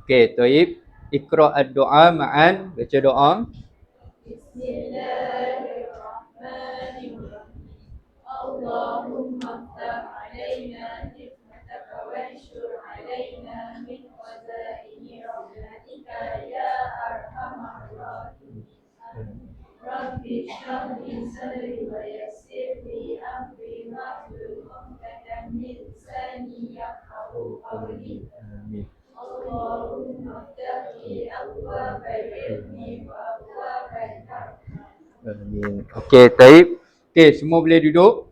Okey, Toib. Iqra' ad-du'a ma'an. Baca doa. Bismillahirrahmanirrahim. Allahumma ftah alaina hikmataka wanshur alaina min khazaini rahmatika ya arhamar rahimin. Rabbi shrah li sadri wa yassir li amri wahlul 'uqdatam min lisani yafqahu qawli. Amin. Allahumma ftah li abwaaba ilmi wa abwaaba al-hikmah. Amin. Okey, Taib. Okey, semua boleh duduk.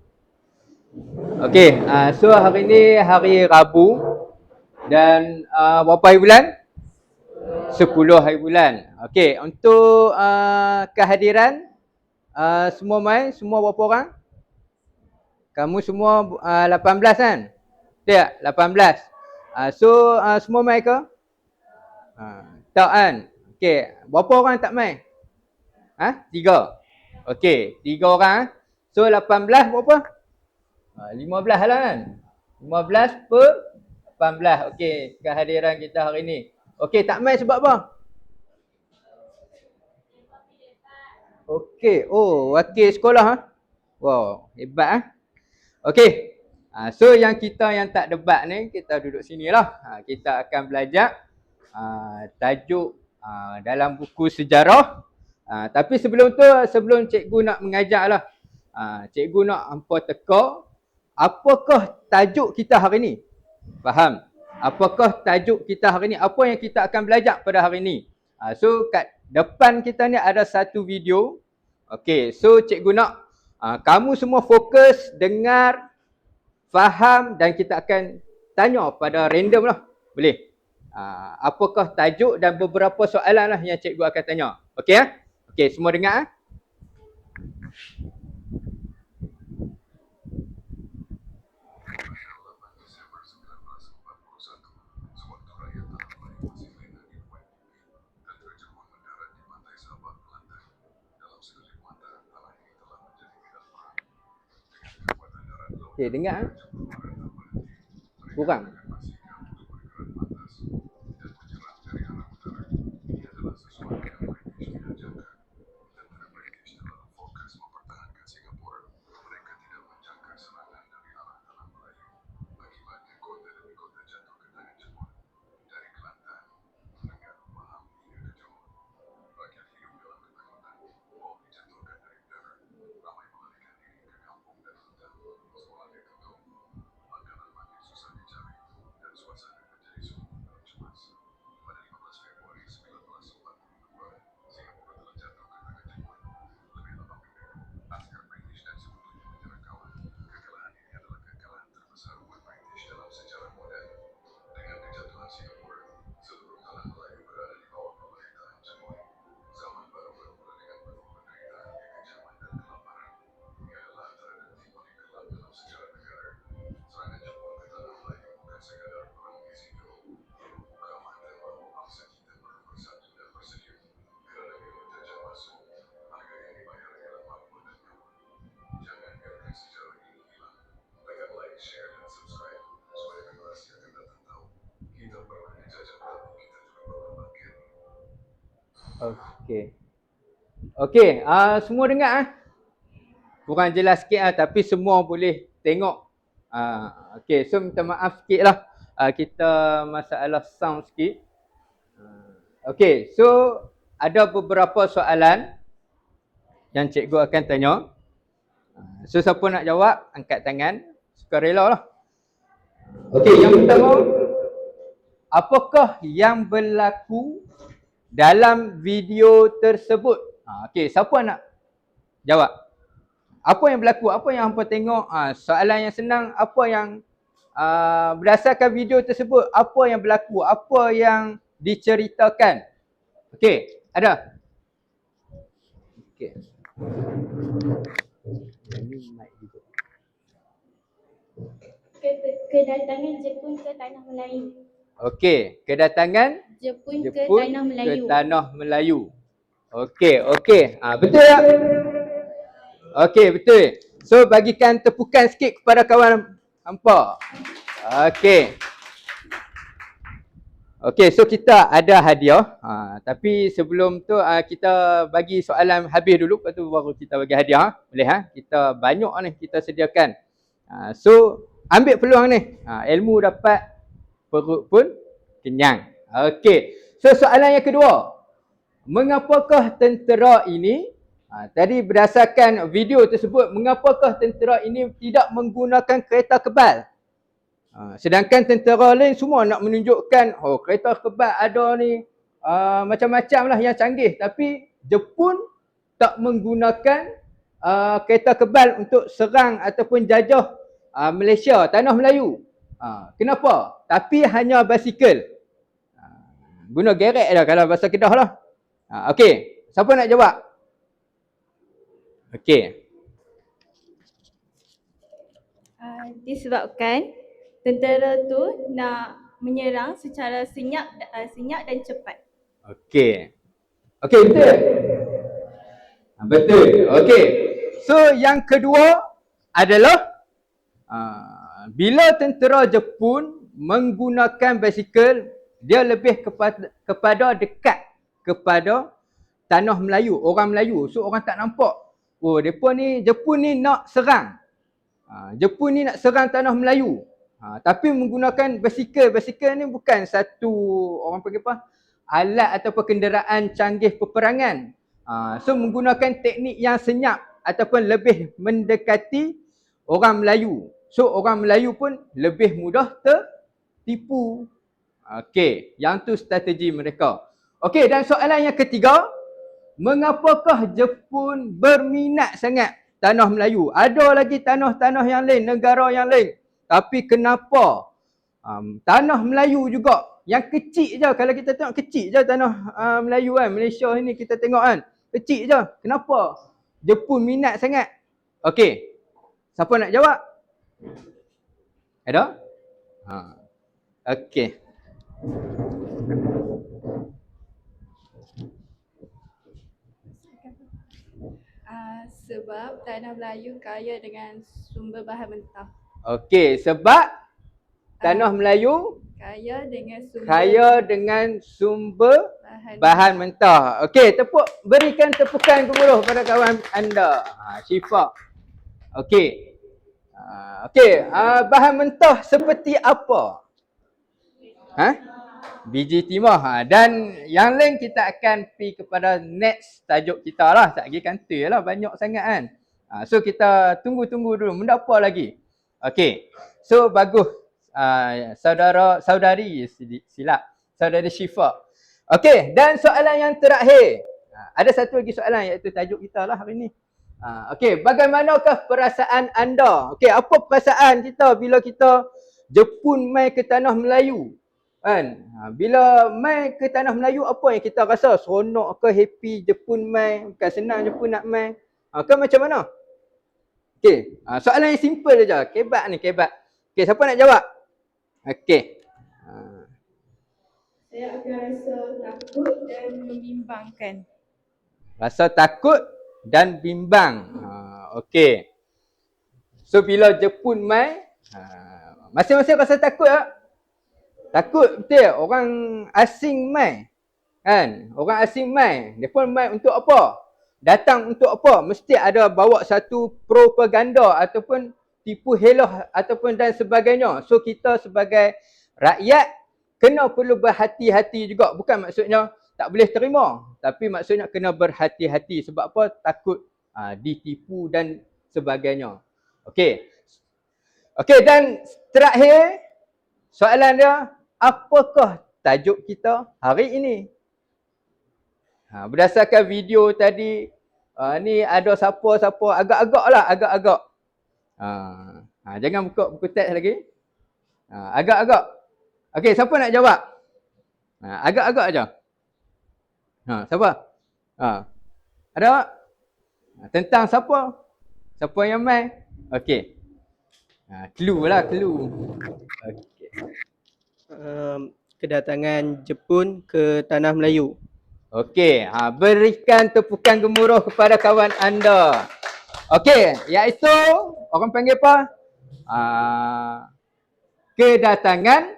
Okey, so hari ni hari Rabu dan berapa hari bulan? 10 hari bulan. Okey, untuk kehadiran semua mai, semua berapa orang? Kamu semua 18 kan? Betul tak? 18. So semua mai ke? Tak kan? Okey, berapa orang tak mai? 3. Okey, 3 orang. So 18 berapa? 15 lah kan? 15 per 18. Okey, kehadiran kita hari ni. Okey, tak mai sebab apa? Okey, oh, wakil sekolah Wow, hebat Okey. So yang kita yang tak debat ni, kita duduk sini lah. Kita akan belajar tajuk dalam buku sejarah. Tapi sebelum tu, sebelum cikgu nak mengajar lah, cikgu nak hampa teka, apakah tajuk kita hari ni? Faham? Apakah tajuk kita hari ni? Apa yang kita akan belajar pada hari ni? So kat depan kita ni ada satu video. Okey, so cikgu nak kamu semua fokus, dengar, faham dan kita akan tanya pada random lah. Boleh? Apakah tajuk dan beberapa soalan lah yang cikgu akan tanya. Okey Okey, semua dengar Okey, dengar Kurang. Okey. Okey, semua dengar Kurang jelas sikit tapi semua boleh tengok. Okey, so minta maaf sikit lah. Kita masalah sound sikit. Okey, so ada beberapa soalan yang cikgu akan tanya. So siapa nak jawab, angkat tangan. Sukarela lah. Okey, yang pertama, apakah yang berlaku dalam video tersebut? Okey, siapa nak jawab? Apa yang berlaku? Apa yang hampa tengok? Soalan yang senang, apa yang berdasarkan video tersebut, apa yang berlaku? Apa yang diceritakan? Okey, ada? Okey. Kedatangan Jepun ke Tanah Melayu. Okey, kedatangan Jepun ke Tanah Melayu. ke Tanah Melayu. Okey, okey. Betul tak? Okey, betul. So bagikan tepukan sikit kepada kawan hampa. Okey. Okey, so kita ada hadiah. Tapi sebelum tu kita bagi soalan habis dulu, lepas tu baru kita bagi hadiah. Boleh Kita banyak ni kita sediakan. So ambil peluang ni. Ilmu dapat, perut pun kenyang. Okey. So soalan yang kedua. Mengapakah tentera ini, tadi berdasarkan video tersebut, mengapakah tentera ini tidak menggunakan kereta kebal? Sedangkan tentera lain semua nak menunjukkan, kereta kebal ada ni, macam-macam lah yang canggih. Tapi Jepun tak menggunakan kereta kebal untuk serang ataupun jajah Malaysia, tanah Melayu. Kenapa? Tapi hanya basikal. Guna gerek dah kalau bahasa Kedah lah. Okey, siapa nak jawab? Okey. Disebabkan tentera tu nak menyerang secara senyap dan cepat. Okey. Okey, betul? Betul. Okey. So yang kedua adalah bila tentera Jepun menggunakan basikal, dia lebih kepada dekat kepada tanah Melayu, orang Melayu. So orang tak nampak, Jepun ni nak serang. Jepun ni nak serang tanah Melayu. Tapi menggunakan basikal. Basikal ni bukan satu, orang panggil apa, alat ataupun kenderaan canggih peperangan. So menggunakan teknik yang senyap ataupun lebih mendekati orang Melayu. So orang Melayu pun lebih mudah tertipu. Okey, yang tu strategi mereka. Okey, dan soalan yang ketiga, mengapakah Jepun berminat sangat tanah Melayu? Ada lagi tanah-tanah yang lain, negara yang lain. Tapi kenapa tanah Melayu juga, yang kecil je, kalau kita tengok kecil je tanah Melayu kan, Malaysia ini kita tengok kan, kecil je. Kenapa Jepun minat sangat? Okey, siapa nak jawab? Ada? Okey. Sebab tanah Melayu kaya dengan sumber bahan mentah. Okey, sebab tanah Melayu Kaya dengan sumber bahan mentah. Okey, berikan tepukan gemuruh pada kawan anda. Syifa. Okey. Okey, bahan mentah seperti apa? Biji timah. Dan yang lain kita akan pergi kepada next tajuk kita lah. Tak lagi kantor lah, banyak sangat kan. So kita tunggu-tunggu dulu. Mendapa lagi? Okey. So bagus. Saudari silap. Saudari Syifa. Okey, dan soalan yang terakhir. Ada satu lagi soalan iaitu tajuk kita lah hari ni. Okey, bagaimanakah perasaan anda? Okey, apa perasaan kita bila kita Jepun mai ke tanah Melayu? Kan? Bila mai ke tanah Melayu, apa yang kita rasa? Seronok ke, happy Jepun mai? Bukan senang Jepun nak mai. Ke macam mana? Okey, soalan yang simple saja. Kebat ni, kebat. Okey, siapa nak jawab? Okey. Saya akan rasa takut dan membimbangkan. Rasa takut dan bimbang. Okey. So bila Jepun mai, masing-masing rasa takut tak? Takut betul. Orang asing mai. Kan? Orang asing mai. Dia pun mai untuk apa? Datang untuk apa? Mesti ada bawa satu propaganda ataupun tipu helah ataupun dan sebagainya. So kita sebagai rakyat kena perlu berhati-hati juga. Bukan maksudnya tak boleh terima. Tapi maksudnya kena berhati-hati. Sebab apa? Takut ditipu dan sebagainya. Okey. Okey, dan terakhir soalan dia, apakah tajuk kita hari ini? Berdasarkan video tadi, ni ada siapa-siapa, agak-agak lah, agak-agak. Jangan buka buku teks lagi. Agak-agak. Okey, siapa nak jawab? Agak-agak aja. Siapa? Ada tak? Tentang siapa? Siapa yang mai? Okey. Clue lah, clue. Okey. Kedatangan Jepun ke tanah Melayu. Okey, berikan tepukan gemuruh kepada kawan anda. Okey, iaitu orang panggil apa? Kedatangan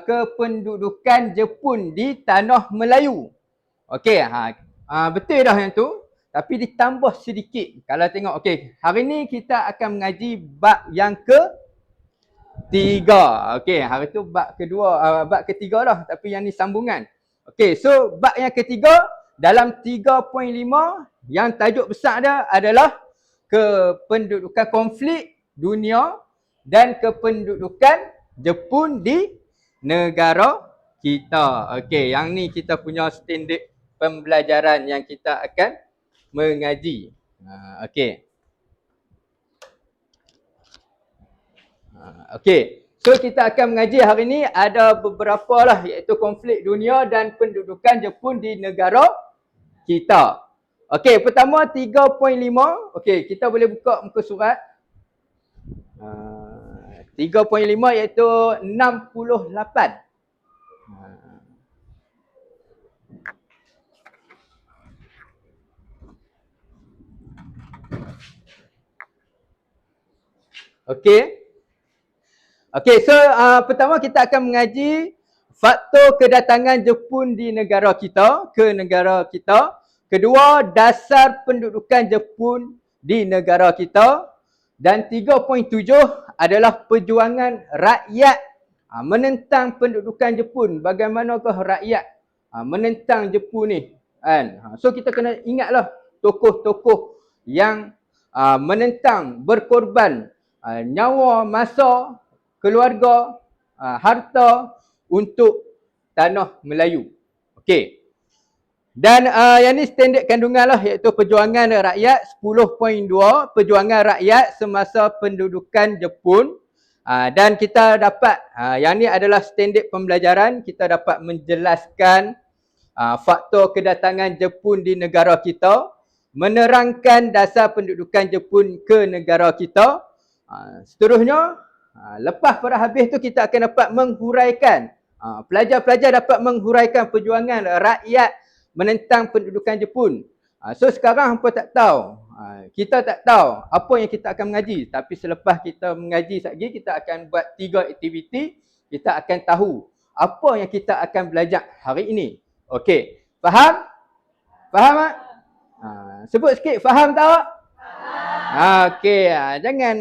kependudukan Jepun di tanah Melayu. Okey, betul dah yang tu. Tapi ditambah sedikit. Kalau tengok, okey, hari ni kita akan mengaji bab yang ketiga. Okey, hari tu bab kedua, bab ketiga lah. Tapi yang ni sambungan. Okey, so bab yang ketiga dalam 3.5 yang tajuk besar dia adalah kependudukan konflik dunia dan kependudukan Jepun di negara kita. Okey, yang ni kita punya standard pembelajaran yang kita akan mengaji. Okey. Okey. So kita akan mengaji hari ni ada beberapa lah, iaitu konflik dunia dan pendudukan Jepun di negara kita. Okey, pertama 3.5. Okey, kita boleh buka muka surat. 3.5 iaitu 68. Okey. Okey, so pertama kita akan mengaji faktor kedatangan Jepun di negara kita, ke negara kita. Kedua, dasar pendudukan Jepun di negara kita. Dan 3.7 adalah perjuangan rakyat menentang pendudukan Jepun. Bagaimanakah rakyat menentang Jepun ni? Kan? So kita kena ingatlah tokoh-tokoh yang menentang, berkorban nyawa, masa, keluarga, harta untuk tanah Melayu. Okey. Dan yang ni standard kandungan lah, iaitu perjuangan rakyat 10.2, perjuangan rakyat semasa pendudukan Jepun. Dan kita dapat, yang ni adalah standard pembelajaran, kita dapat menjelaskan faktor kedatangan Jepun di negara kita, menerangkan dasar pendudukan Jepun ke negara kita. Seterusnya, lepas pada habis tu kita akan dapat menghuraikan, pelajar-pelajar dapat menghuraikan perjuangan rakyat menentang pendudukan Jepun. So sekarang hampa tak tahu, kita tak tahu apa yang kita akan mengaji. Tapi selepas kita mengaji sekali, kita akan buat 3 aktiviti. Kita akan tahu apa yang kita akan belajar hari ini. Okey, faham? Faham tak? Sebut sikit, faham tak? Okey, jangan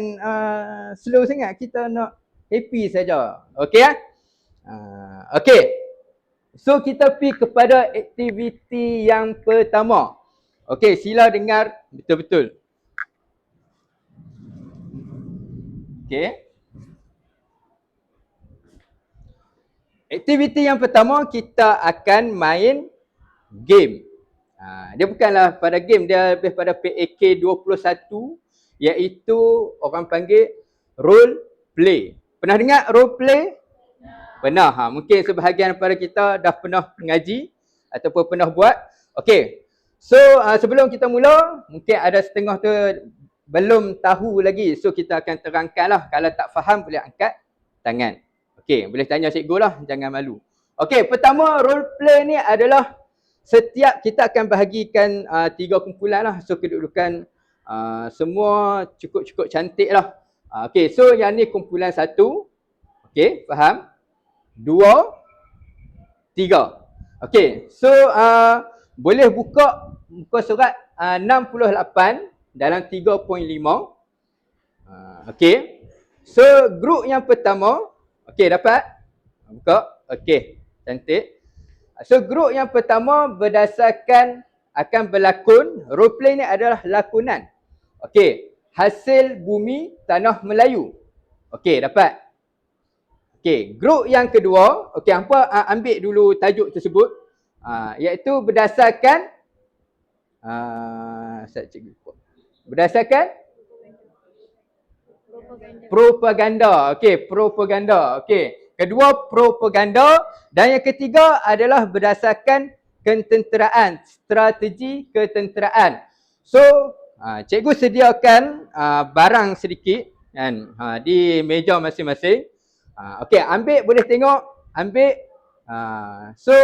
slow sangat, kita nak happy saja. Okey okey. So kita pergi kepada aktiviti yang pertama. Okey, sila dengar betul-betul. Okey. Aktiviti yang pertama, kita akan main game. Dia bukanlah pada game, dia lebih pada PAK 21, iaitu orang panggil role play. Pernah dengar role play? Pernah. Mungkin sebahagian daripada kita dah pernah mengaji ataupun pernah buat. Okey. So sebelum kita mula, mungkin ada setengah tu belum tahu lagi. So kita akan terangkanlah. Kalau tak faham boleh angkat tangan. Okey, boleh tanya cikgu lah, jangan malu. Okey, pertama role play ni adalah setiap kita akan bahagikan 3 kumpulan lah. So kedudukan semua cukup-cukup cantik lah. Okey, so yang ni kumpulan 1. Okey, faham? 2, 3. Okey, so boleh buka muka surat 68 dalam 3.5. Okey. So grup yang pertama, okey dapat? Buka. Okey, cantik. So grup yang pertama berdasarkan akan berlakon, role play ni adalah lakonan. Okey, hasil bumi tanah Melayu. Okey, dapat? Okey, grup yang kedua, okey hampa ambil dulu tajuk tersebut, iaitu berdasarkan berdasarkan propaganda. Okey, propaganda. Okey, kedua propaganda, dan yang ketiga adalah berdasarkan ketenteraan, strategi ketenteraan. So, cikgu sediakan barang sedikit kan di meja masing-masing. Okey, ambil, boleh tengok, ambil. So,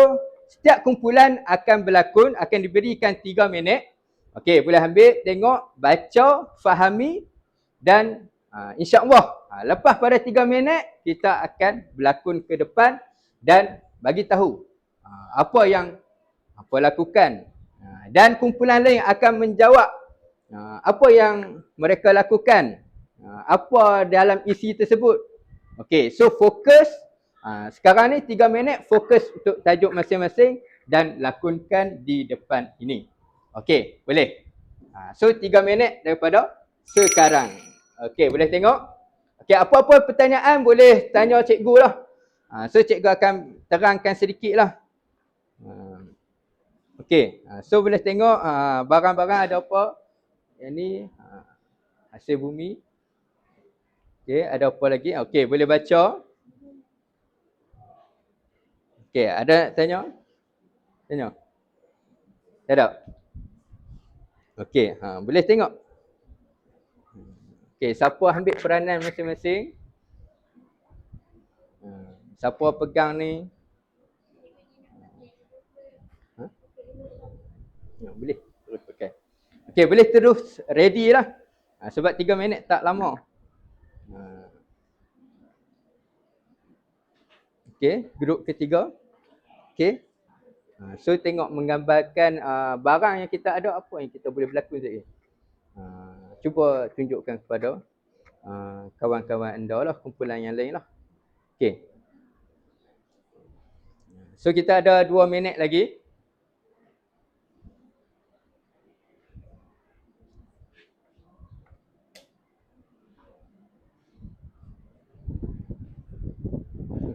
setiap kumpulan akan berlakon, akan diberikan 3 minit. Okey, boleh ambil, tengok, baca, fahami dan InsyaAllah lepas pada 3 minit kita akan berlakon ke depan dan bagi tahu apa yang lakukan. Dan kumpulan lain akan menjawab apa yang mereka lakukan, apa dalam isi tersebut. Okey, so fokus. Sekarang ni 3 minit fokus untuk tajuk masing-masing dan lakonkan di depan ini. Okey, boleh. So 3 minit daripada sekarang. Okey, boleh tengok? Okey, apa-apa pertanyaan boleh tanya cikgu lah. So cikgu akan terangkan sedikit lah. Okey, so boleh tengok barang-barang ada apa. Yang ni hasil bumi. Okey, ada apa lagi? Okey, boleh baca. Okey, ada nak tanya? Tanya. Tak ada? Okey, boleh tengok. Okey, siapa ambil peranan masing-masing? Siapa pegang ni? Boleh terus pakai. Okey, boleh terus ready lah. Sebab 3 minit tak lama. Okey, grup ketiga. Okey. So tengok menggambarkan barang yang kita ada, apa yang kita boleh berlakon sekali. Cuba tunjukkan kepada kawan-kawan anda lah, kumpulan yang lain lah. Okey. So kita ada 2 minit lagi.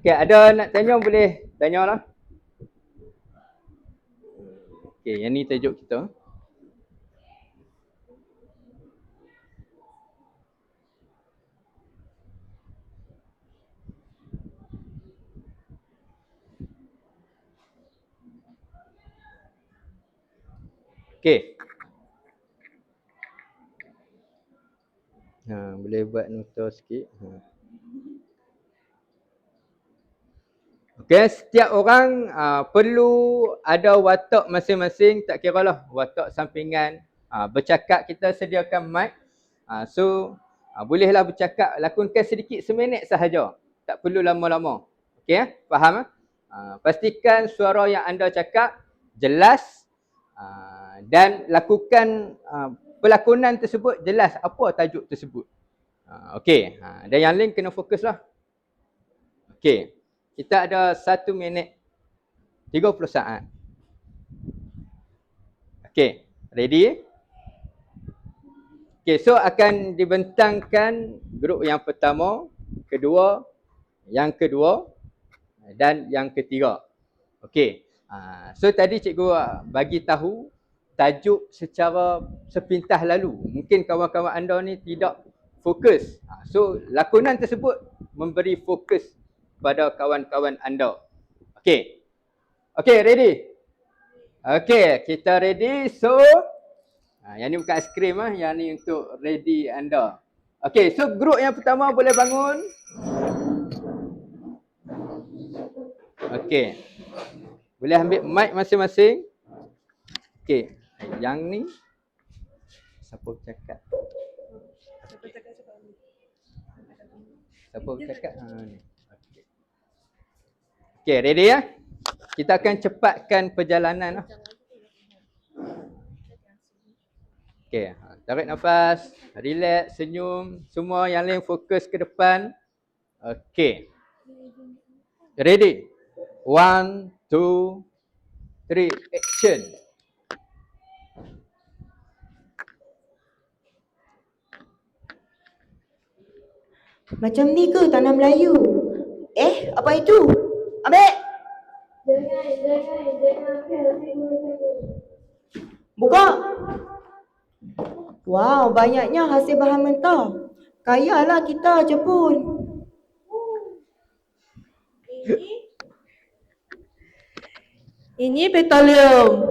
Okey, ada nak tanya boleh tanyalah. Okey, yang ni tajuk kita. Okey. Boleh buat nota sikit. Okey, setiap orang perlu ada watak masing-masing, tak kiralah watak sampingan. Bercakap kita sediakan mic. So bolehlah bercakap, lakonkan sedikit seminit sahaja. Tak perlu lama-lama. Okey, faham? Pastikan suara yang anda cakap jelas dan lakukan pelakonan tersebut jelas apa tajuk tersebut. Okey, dan yang lain kena fokuslah. Okey. Kita ada 1 minit 30 saat. Okey, ready? Okey, so akan dibentangkan grup yang pertama, kedua, yang kedua dan yang ketiga. Okey. So tadi cikgu bagi tahu tajuk secara sepintas lalu. Mungkin kawan-kawan anda ni tidak fokus. So lakonan tersebut memberi fokus pada kawan-kawan anda. Okey. Okey, ready? Okey, kita ready. So yang ni bukan aiskrim yang ni untuk ready anda. Okey, so grup yang pertama boleh bangun. Okey. Boleh ambil mic masing-masing. Okey, yang ni siapa bercakap? Siapa bercakap? Ni. Okey, ready ya? Kita akan cepatkan perjalanan lah. Okey, tarik nafas, relax, senyum, semua yang lain fokus ke depan. Okey. Ready? 1, 2, 3, action. Macam ni ke tanah Melayu? Apa itu? Ambil! Buka! Wow, banyaknya hasil bahan mentah. Kayalah kita Jepun. Ini petroleum.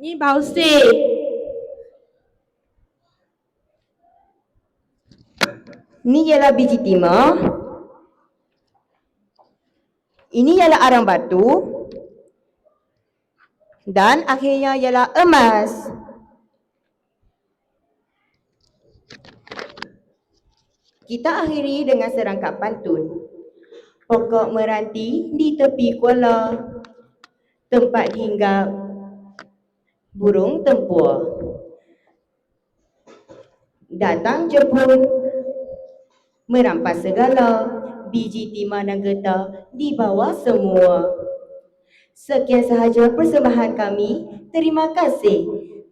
Ini bausik. Ini ialah biji timah. Ini ialah arang batu. Dan akhirnya ialah emas. Kita akhiri dengan serangkap pantun. Pokok meranti di tepi kuala, tempat hinggap burung tempua. Datang jemput, merampas segala, biji timah dan getah dibawa semua. Sekian sahaja persembahan kami. Terima kasih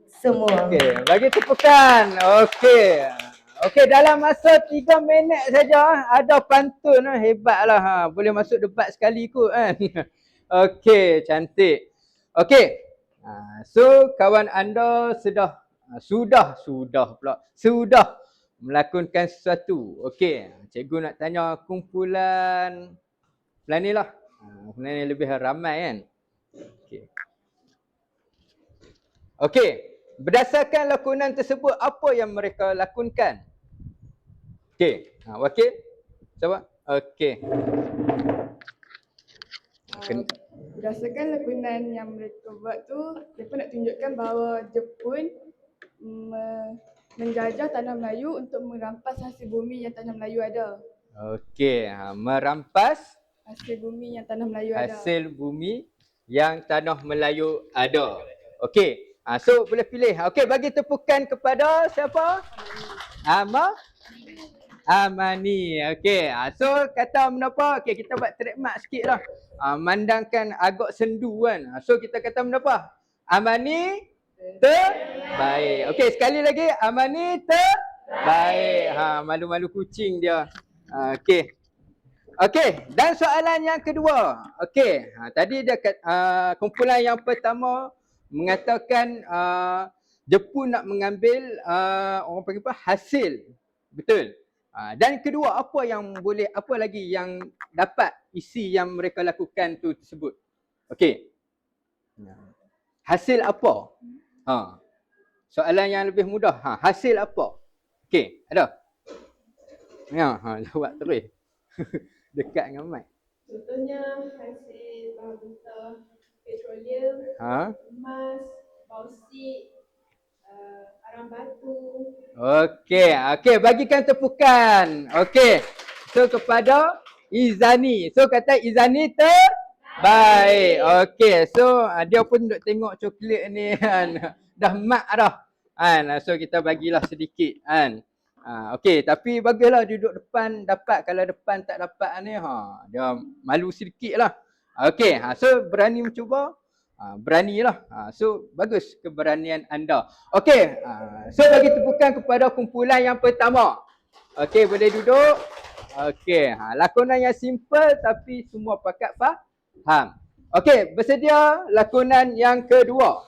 semua. Okey, bagi tepukan. Okey. Okey, dalam masa 3 minit saja ada pantun. Hebatlah. Boleh masuk debat sekali kot kan. Okey, cantik. Okey. So kawan anda sudah melakonkan sesuatu. Okey, cikgu nak tanya kumpulan ni lah. Kumpulan ni lebih ramai kan. Okey. Okey, berdasarkan lakonan tersebut apa yang mereka lakonkan? Okey, wakil? Siapa? Okey. Berdasarkan lakonan yang mereka buat tu, mereka nak tunjukkan bahawa Jepun menjajah tanah Melayu untuk merampas hasil bumi yang tanah Melayu ada. Okey, merampas Hasil bumi yang tanah Melayu ada. hasil bumi yang tanah Melayu ada. Okey, so boleh pilih. Okey, bagi tepukan kepada siapa? Amani. Okey, so kata menapa? Okey, kita buat trademark sikit lah. Mandangkan agak sendu kan. So kita kata menapa? Amani terbaik. Okey, sekali lagi. Amani terbaik. Malu-malu kucing dia. Okey. Okey, dan soalan yang kedua. Okey, tadi dia kumpulan yang pertama mengatakan Jepun nak mengambil orang panggil apa? Hasil. Betul. Dan kedua, apa lagi yang dapat isi yang mereka lakukan tu tersebut? Okey. Hasil apa? Soalan yang lebih mudah. Hasil apa? Okey, ada? Ya, jawab terus. Dekat dengan mic. Contohnya hasil bahan mentah petroleum, emas, bauksit, arang batu. Okey, bagikan tepukan. Okey. So kepada Izani. So kata Izani terbaik. Okey, so dia pun duk tengok coklat ni kan. Dah mak dah. Kan. So kita bagilah sedikit kan. Okey, tapi bagilah duduk depan dapat, kalau depan tak dapat ni dia malu sedikit lah. Okey, so berani mencuba? Beranilah. So bagus keberanian anda. Okey, so bagi tepukan kepada kumpulan yang pertama. Okey, boleh duduk. Okey, lakonan yang simple tapi semua pakat faham. Okey, bersedia lakonan yang kedua.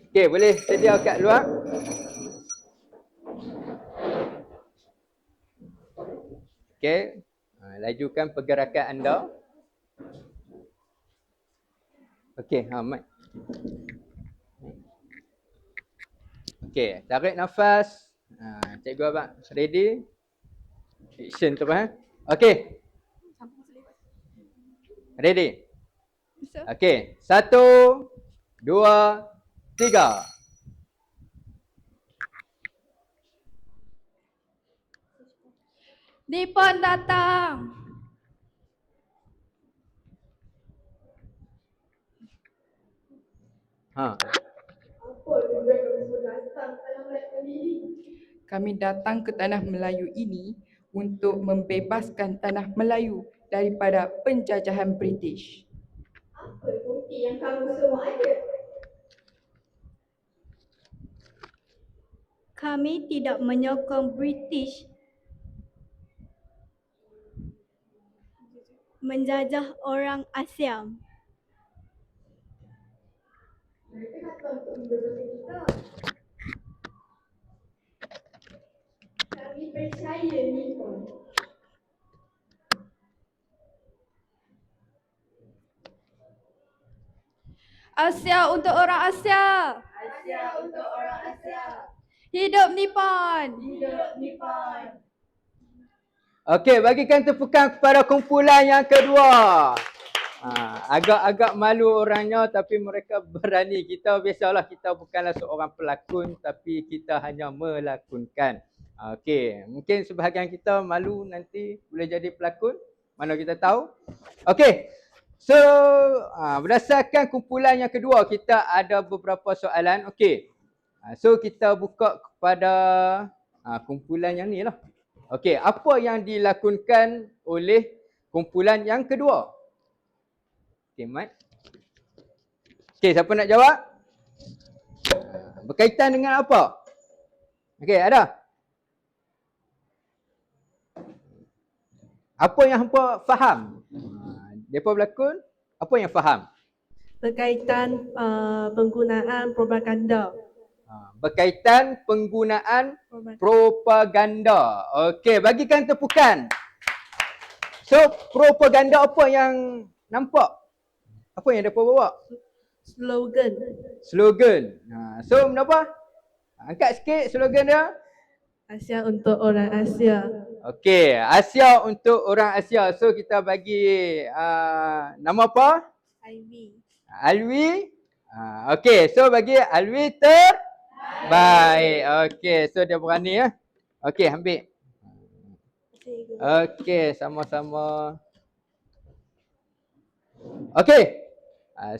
Okey, boleh sedia kat luar. Okey, lajukan pergerakan anda. Okey, mic. Okey, tarik nafas. Cikgu abang ready? Action terus. Okey. Ready? Okey, 1, 2, 3. Nippon datang. Kami datang ke tanah Melayu ini untuk membebaskan tanah Melayu daripada penjajahan British. Apa bukti yang kamu semua ada? Kami tidak menyokong British menjajah orang Asia. Mereka datang untuk membebaskan kita. Kami percaya Nippon. Asia untuk orang Asia. Asia untuk orang Asia. Hidup Nippon. Hidup Nippon. Okey, bagikan tepukan kepada kumpulan yang kedua. Agak-agak malu orangnya tapi mereka berani. Kita biasalah, kita bukanlah seorang pelakon tapi kita hanya melakonkan. Okey, mungkin sebahagian kita malu nanti boleh jadi pelakon, mana kita tahu. Okey. So, berdasarkan kumpulan yang kedua, kita ada beberapa soalan. Okey. So, kita buka kepada kumpulan yang ni lah. Okey, apa yang dilakonkan oleh kumpulan yang kedua? Okey, Mat. Okey, siapa nak jawab? Berkaitan dengan apa? Okey, ada? Apa yang hampa faham? Depa berlakon, apa yang faham? Berkaitan penggunaan propaganda. Berkaitan penggunaan propaganda. Okey, bagikan tepukan. So, propaganda apa yang nampak? Apa yang depa bawa? Slogan. Slogan. So, kenapa? Angkat sikit slogan dia. Asia untuk orang Asia. Okey, Asia untuk orang Asia. So, kita bagi nama apa? Ivy. Alwi. Okey, so bagi Alwi terbaik. Okey, so dia berani ya. Okey, ambil. Okey, sama-sama. Okey.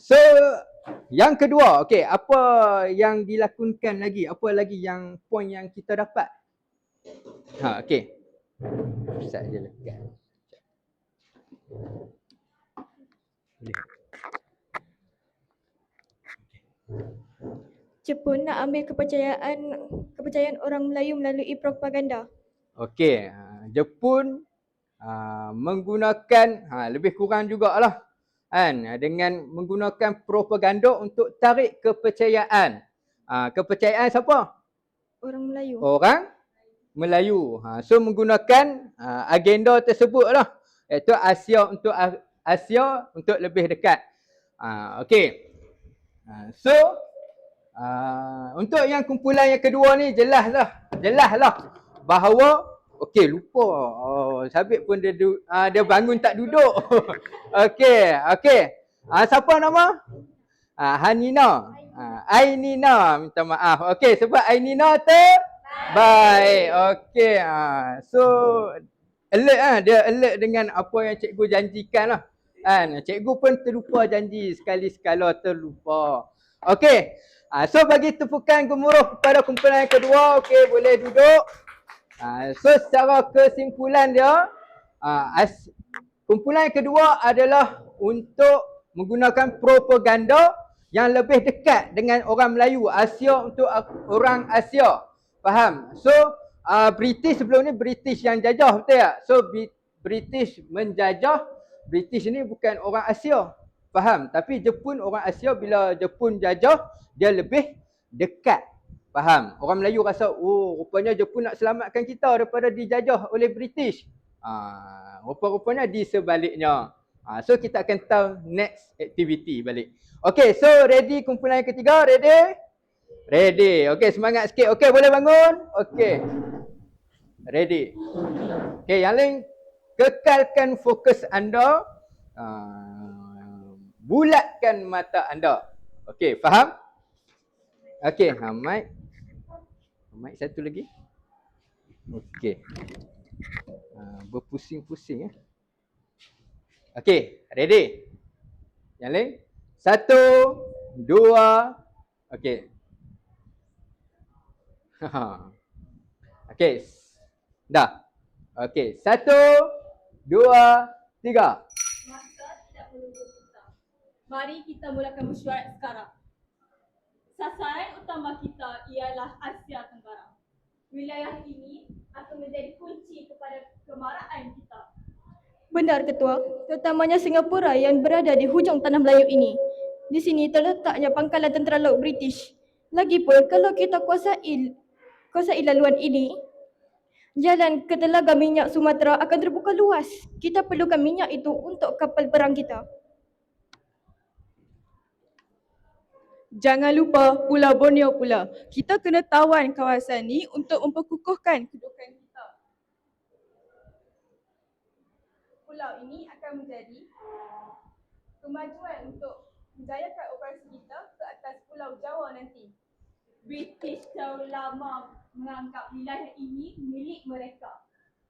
So yang kedua, okey, apa yang dilakonkan lagi? Apa lagi yang poin yang kita dapat? Okey. Ustaz je lekat. Jepun nak ambil kepercayaan orang Melayu melalui propaganda. Okey, Jepun menggunakan lebih kurang jugalah kan, dengan menggunakan propaganda untuk tarik kepercayaan. Kepercayaan siapa? Orang Melayu. Orang Melayu. So menggunakan agenda tersebutlah, iaitu Asia untuk lebih dekat. Okey. So untuk yang kumpulan yang kedua ni jelaslah bahawa okey, lupa. Sabit pun dia bangun tak duduk. Okey. Siapa nama? Hanina. Ainina, minta maaf. Okey, sebab Ainina terbaik. Okey. So alert dia alert dengan apa yang cikgu janjikan lah. Kan, cikgu pun terlupa janji, sekali-sekala terlupa. Okey. So bagi tepukan gemuruh kepada kumpulan yang kedua. Okey, boleh duduk. So secara kesimpulan dia, kumpulan yang kedua adalah untuk menggunakan propaganda yang lebih dekat dengan orang Melayu, Asia untuk orang Asia. Faham? So British sebelum ni British yang jajah, betul tak? So British menjajah, British ni bukan orang Asia. Faham? Tapi Jepun orang Asia, bila Jepun jajah, dia lebih dekat. Faham? Orang Melayu rasa, oh rupanya Jepun nak selamatkan kita daripada dijajah oleh British. Rupa-rupanya di sebaliknya. So kita akan tahu next activity balik. Okay, so ready kumpulan yang ketiga? Ready? Ready. Okay, semangat sikit. Okay, boleh bangun? Okay. Ready. Okay, yang lain kekalkan fokus anda. Bulatkan mata anda. Okay, faham? Okay, mic satu lagi. Okay. Berpusing-pusing. Okay, ready? Yang lain? 1, 2, okay. Okay, dah. Okay, 1, 2, 3. Masa tidak menunggu kita. Mari kita mulakan mesyuarat sekarang. Sasaran utama kita ialah Asia Tenggara. Wilayah ini akan menjadi kunci kepada kemarahan kita. Benar Ketua, terutamanya Singapura yang berada di hujung tanah Melayu ini. Di sini terletaknya pangkalan tentera laut British. Lagipun kalau kita kuasai laluan ini, jalan ke telaga minyak Sumatera akan terbuka luas. Kita perlukan minyak itu untuk kapal perang kita. Jangan lupa Pulau Borneo pula. Kita kena tawan kawasan ni untuk memperkukuhkan kedudukan kita. Pulau ini akan menjadi kemajuan untuk menjayakan operasi kita ke atas Pulau Jawa nanti. British terlalu lama menganggap wilayah ini milik mereka.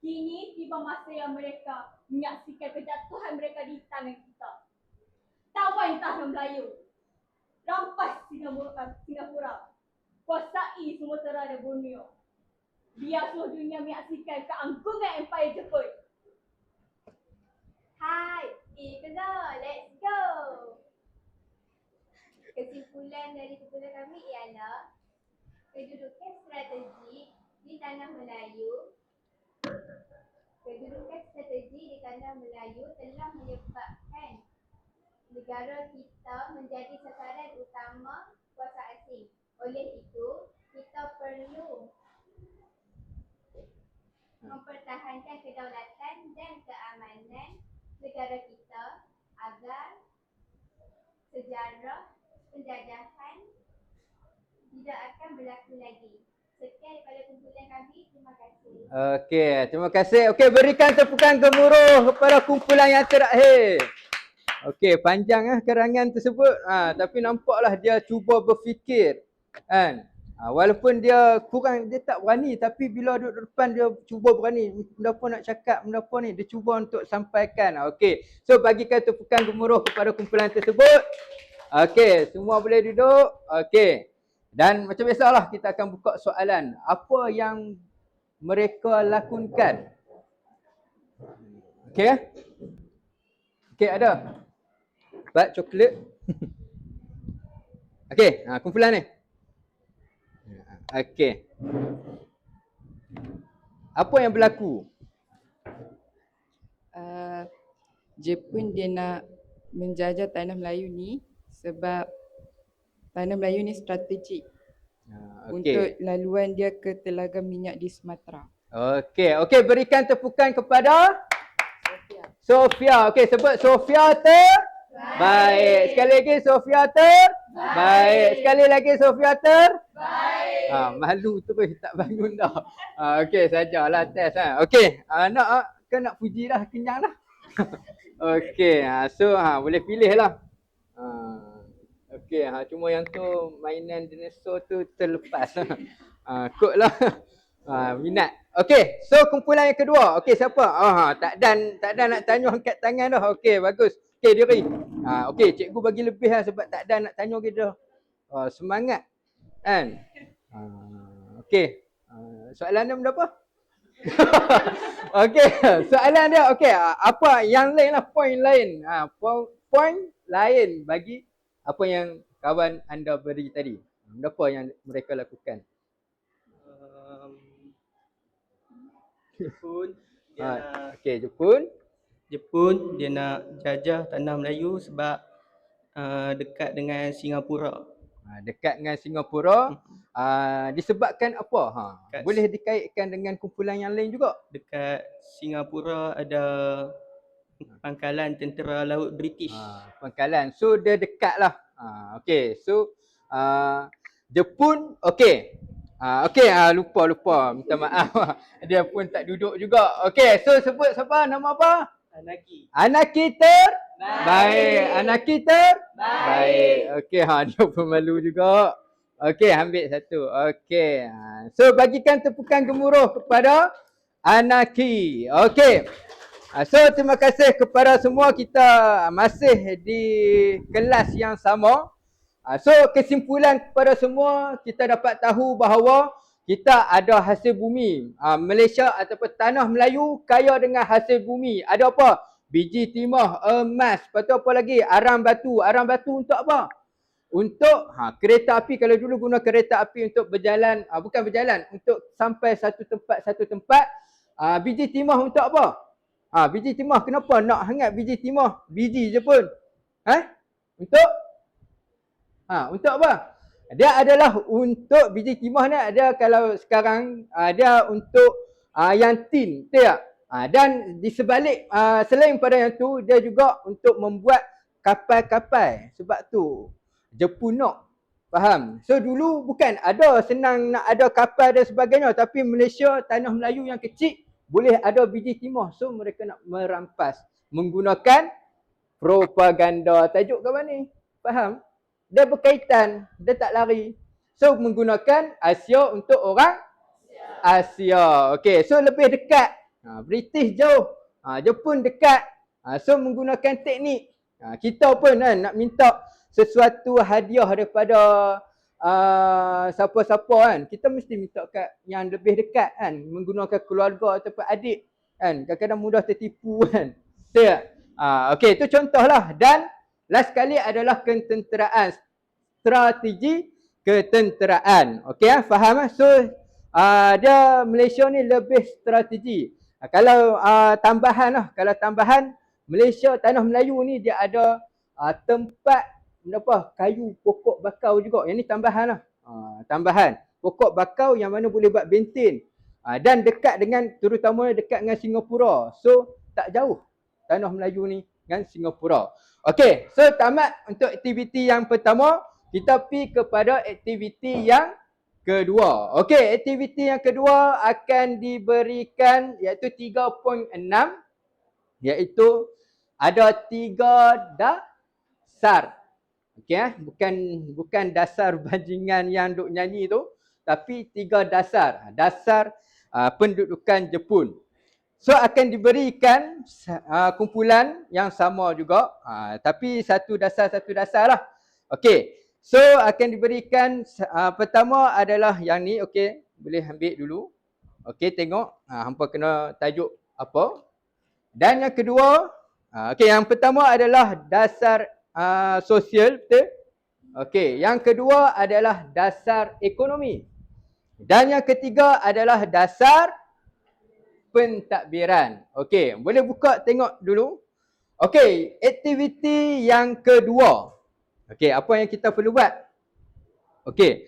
Kini tiba masa yang mereka menyaksikan kejatuhan mereka di tangan kita. Tawan tanah Melayu, rampas Singapura, kuasai semua terada Borneo. Biar seluruh dunia menyaksikan keanggungan Empire Jepun. Hai, kena, let's go. Kesimpulan dari kumpulan kami ialah kedudukan strategik di tanah Melayu. Kedudukan strategi di tanah Melayu telah menyebabkan negara kita menjadi sasaran utama kuasa asing. Oleh itu, kita perlu mempertahankan kedaulatan dan keamanan negara kita agar sejarah penjajahan tidak akan berlaku lagi. Sekian daripada kumpulan kami. Terima kasih. Okey, terima kasih. Okey, berikan tepukan gemuruh kepada kumpulan yang terakhir. Okey, panjang kerangan tersebut. Tapi nampaklah dia cuba berfikir. Kan? Walaupun dia kurang, dia tak berani, tapi bila duduk depan dia cuba berani. Benda apa nak cakap, benda apa ni, dia cuba untuk sampaikan. Okey, so bagikan tepukan gemuruh kepada kumpulan tersebut. Okey, semua boleh duduk. Okey. Dan macam biasalah kita akan buka soalan. Apa yang mereka lakonkan? Okey? Okey, ada? Bat coklat. Okey, kumpulan ni. Okey. Apa yang berlaku? Jepun dia nak menjajah tanah Melayu ni sebab tanah Melayu ni strategik untuk laluan dia ke telaga minyak di Sumatera. Okey, okey, berikan tepukan kepada Sofia. Okey, sebut Sofia baik. Sekali lagi Sofia baik. Sekali lagi Sofia baik. Malu terus tak bangun dah. Okey, sajalah test Okey, nak puji dah, kenyang dah. Okey, so boleh pilih lah. Okey, cuma yang tu mainan dinosaur tu terlepas. Kot lah. Minat. Okey, so kumpulan yang kedua. Okey, siapa? Tak ada nak tanya, angkat tangan dah. Okey, bagus. Okey, diri. Okey, cikgu bagi lebih lah sebab tak ada nak tanya kita. Semangat. Kan? Okey. Soalan dia benda apa? Okey, soalan dia okey, apa yang lain lah, point lain. Point lain bagi apa yang kawan anda beri tadi. Apa yang mereka lakukan? Jepun dia nak Okey, Jepun dia nak jajah tanah Melayu sebab dekat dengan Singapura. Dekat dengan Singapura. Disebabkan apa? Boleh dikaitkan dengan kumpulan yang lain juga. Dekat Singapura ada pangkalan tentera laut British. Pangkalan. So dia dekat lah. Okey. So Jepun. Okey. Okey, lupa. Minta maaf. Dia pun tak duduk juga. Okey. So sebut siapa? Nama apa? Anaki baik. Anaki baik. Okey, dia pun malu juga. Okey, ambil satu. Okey. So bagikan tepukan gemuruh kepada Anaki. Okey. So terima kasih kepada semua, kita masih di kelas yang sama. So kesimpulan kepada semua, kita dapat tahu bahawa kita ada hasil bumi. Malaysia ataupun tanah Melayu kaya dengan hasil bumi. Ada apa? Biji timah, emas, lepas tu apa lagi? Arang batu. Arang batu untuk apa? Untuk kereta api. Kalau dulu guna kereta api untuk berjalan, bukan berjalan, untuk sampai satu tempat. Biji timah untuk apa? Biji timah, kenapa nak hangat biji timah? Biji je pun. Untuk apa? Dia adalah untuk biji timah ni, ada kalau sekarang dia untuk yang tin, betul tak? Dan di sebalik selain pada yang tu, dia juga untuk membuat kapal-kapal. Sebab tu Jepun nak. Faham? So dulu bukan ada senang nak ada kapal dan sebagainya, tapi Malaysia, tanah Melayu yang kecil, boleh ada biji timah. So mereka nak merampas menggunakan propaganda. Tajuk kawan ni. Faham? Dia berkaitan, dia tak lari. So menggunakan Asia untuk orang Asia. Okey, so lebih dekat. British jauh. Jepun dekat. So menggunakan teknik. Kita pun kan nak minta sesuatu hadiah daripada siapa-siapa kan. Kita mesti minta kat yang lebih dekat kan. Menggunakan keluarga ataupun adik kan. Kadang-kadang mudah tertipu kan. Betul tak? Okey, itu contohlah. Dan last sekali adalah ketenteraan. Strategi ketenteraan. Okey, faham? So dia Malaysia ni lebih strategi. Kalau tambahan lah, kalau tambahan Malaysia tanah Melayu ni dia ada tempat kayu pokok bakau juga. Yang ni tambahan lah. Tambahan pokok bakau yang mana boleh buat benteng. Dan dekat dengan, terutama dekat dengan Singapura. So tak jauh tanah Melayu ni dengan Singapura. Okey, so tamat untuk aktiviti yang pertama. Kita pergi kepada aktiviti yang kedua. Okey, aktiviti yang kedua akan diberikan iaitu 3.6, iaitu ada 3 dasar. Okey, bukan dasar bajingan yang duk nyanyi tu, tapi 3 dasar. Dasar pendudukan Jepun. So akan diberikan kumpulan yang sama juga, tapi satu dasar lah. Okey. So akan diberikan pertama adalah yang ni. Okey, boleh ambil dulu. Okey, tengok hampa kena tajuk apa. Dan yang kedua, okey, yang pertama adalah dasar sosial, betul? Okey, yang kedua adalah dasar ekonomi. Dan yang ketiga adalah dasar pentadbiran. Okey, boleh buka tengok dulu. Okey, aktiviti yang kedua. Okey, apa yang kita perlu buat? Okey.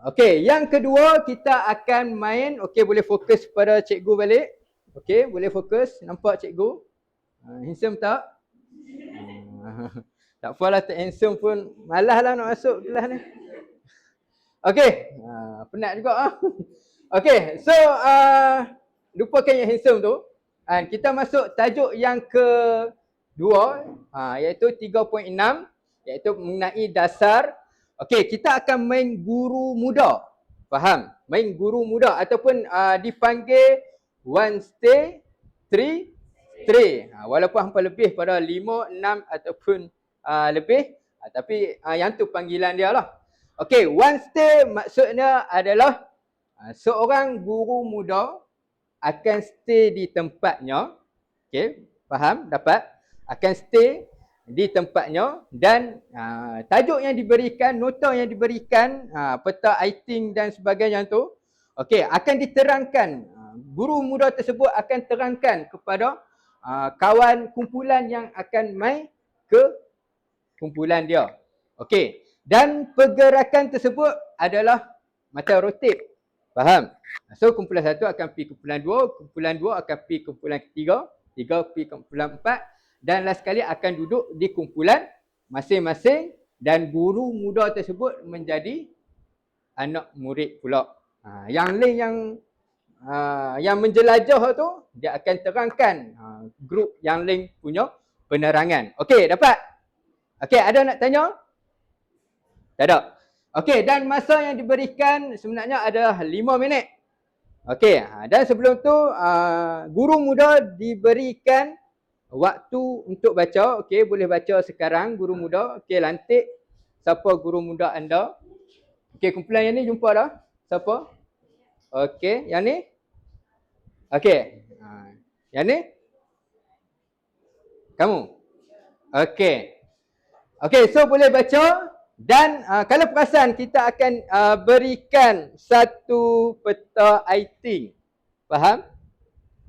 Okey, yang kedua kita akan main. Okey, boleh fokus pada cikgu balik. Okey, boleh fokus. Nampak cikgu? Handsome tak? Tak apalah, tak handsome pun malas lah nak masuk kelas ni. Okey, penat juga. Okey, so lupakan yang handsome tu. Kita masuk tajuk yang kedua, iaitu 3.6. Iaitu mengenai dasar. Okey, kita akan main guru muda. Faham? Main guru muda ataupun dipanggil one stay, three stray. Walaupun hampa lebih pada 5, 6 ataupun lebih, tapi yang tu panggilan dia lah. Okey, one stay maksudnya adalah seorang guru muda akan stay di tempatnya. Okey, faham? Dapat? Akan stay di tempatnya dan tajuk yang diberikan, nota yang diberikan, peta iting dan sebagainya tu, okey, akan diterangkan. Guru muda tersebut akan terangkan kepada kawan kumpulan yang akan mai ke kumpulan dia. Okey, dan pergerakan tersebut adalah macam rotate. Faham? So kumpulan 1 akan pergi kumpulan 2, kumpulan 2 akan pergi kumpulan 3, 3 pergi kumpulan 4. Dan last sekali akan duduk di kumpulan masing-masing dan guru muda tersebut menjadi anak murid pula. Yang lain yang menjelajah tu, dia akan terangkan grup yang lain punya penerangan. Okey, dapat? Okey, ada nak tanya? Tak ada. Okey, dan masa yang diberikan sebenarnya adalah 5 minit. Okey, dan sebelum tu guru muda diberikan waktu untuk baca. Okey, boleh baca sekarang guru muda. Okey, lantik. Siapa guru muda anda? Okey, kumpulan yang ni jumpa dah? Siapa? Okey, yang ni? Okey. Yang ni? Kamu? Okey. Okey, so boleh baca. Dan kalau perasan kita akan berikan satu peta iting. Faham?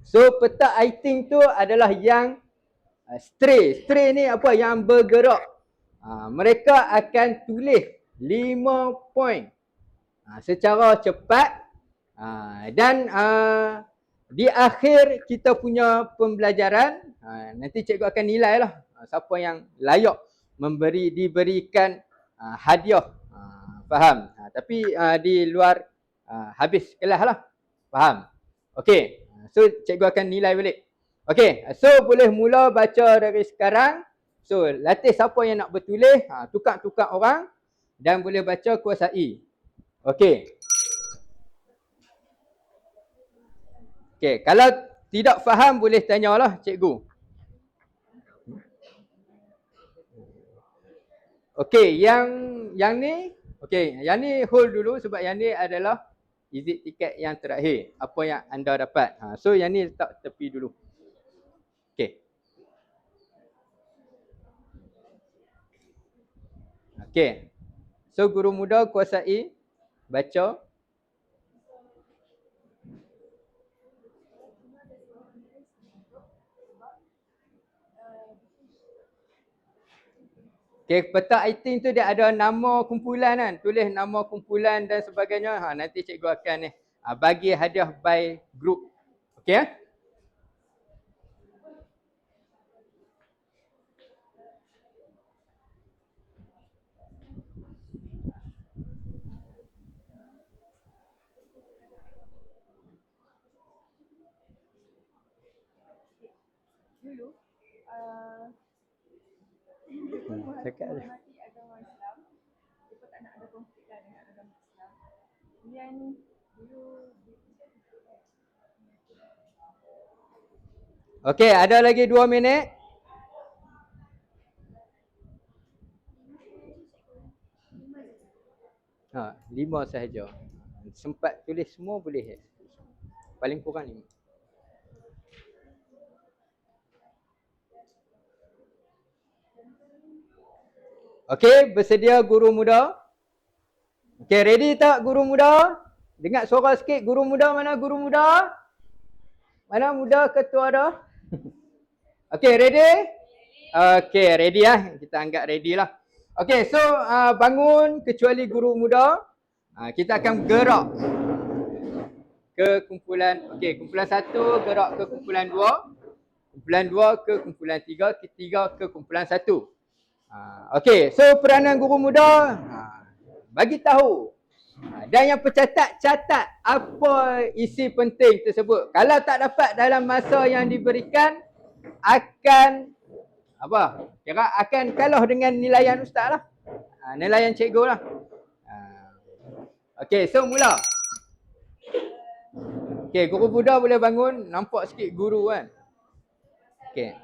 So peta iting tu adalah yang stray. Stray ni apa? Yang bergerak. Mereka akan tulis 5 poin secara cepat. Dan di akhir kita punya pembelajaran, nanti cikgu akan nilai lah siapa yang layak diberikan hadiah. Faham? Tapi di luar habis kelas lah. Faham? Okey. So cikgu akan nilai balik. Okey. So boleh mula baca dari sekarang. So latih siapa yang nak bertulis, tukar-tukar orang. dan boleh baca kuasai. Okey. Okey, kalau tidak faham boleh tanyalah cikgu. Okey, yang ni, okey, yang ni hold dulu sebab yang ni adalah exit tiket yang terakhir. Apa yang anda dapat. So yang ni letak tepi dulu. Okey. Okey. So guru muda kuasai baca. Okay, peta item tu dia ada nama kumpulan kan. Tulis nama kumpulan dan sebagainya. Nanti cikgu akan ni bagi hadiah by group. Okay? Cakap je. Okey, ada lagi 2 minit. Ha, 5 sahaja. Sempat tulis semua boleh. Paling kurang 5. Okey, bersedia guru muda? Okey, ready tak guru muda? Dengar suara sikit, guru muda mana guru muda? Mana muda ketua dah? Okey, ready? Okey, ready lah. Kita anggap ready lah. Okey, so bangun kecuali guru muda. Kita akan gerak ke kumpulan. Okey, kumpulan 1 gerak ke kumpulan 2. Kumpulan 2 ke kumpulan 3. Ketiga ke kumpulan 1. Okey, so peranan guru muda bagi tahu. Dan yang pencatat catat apa isi penting tersebut. Kalau tak dapat dalam masa yang diberikan akan apa? Kira akan kalah dengan nilaian ustaz lah. Nilaian cikgu lah. Okey, so mula. Okey, guru muda boleh bangun, nampak sikit guru kan. Okey.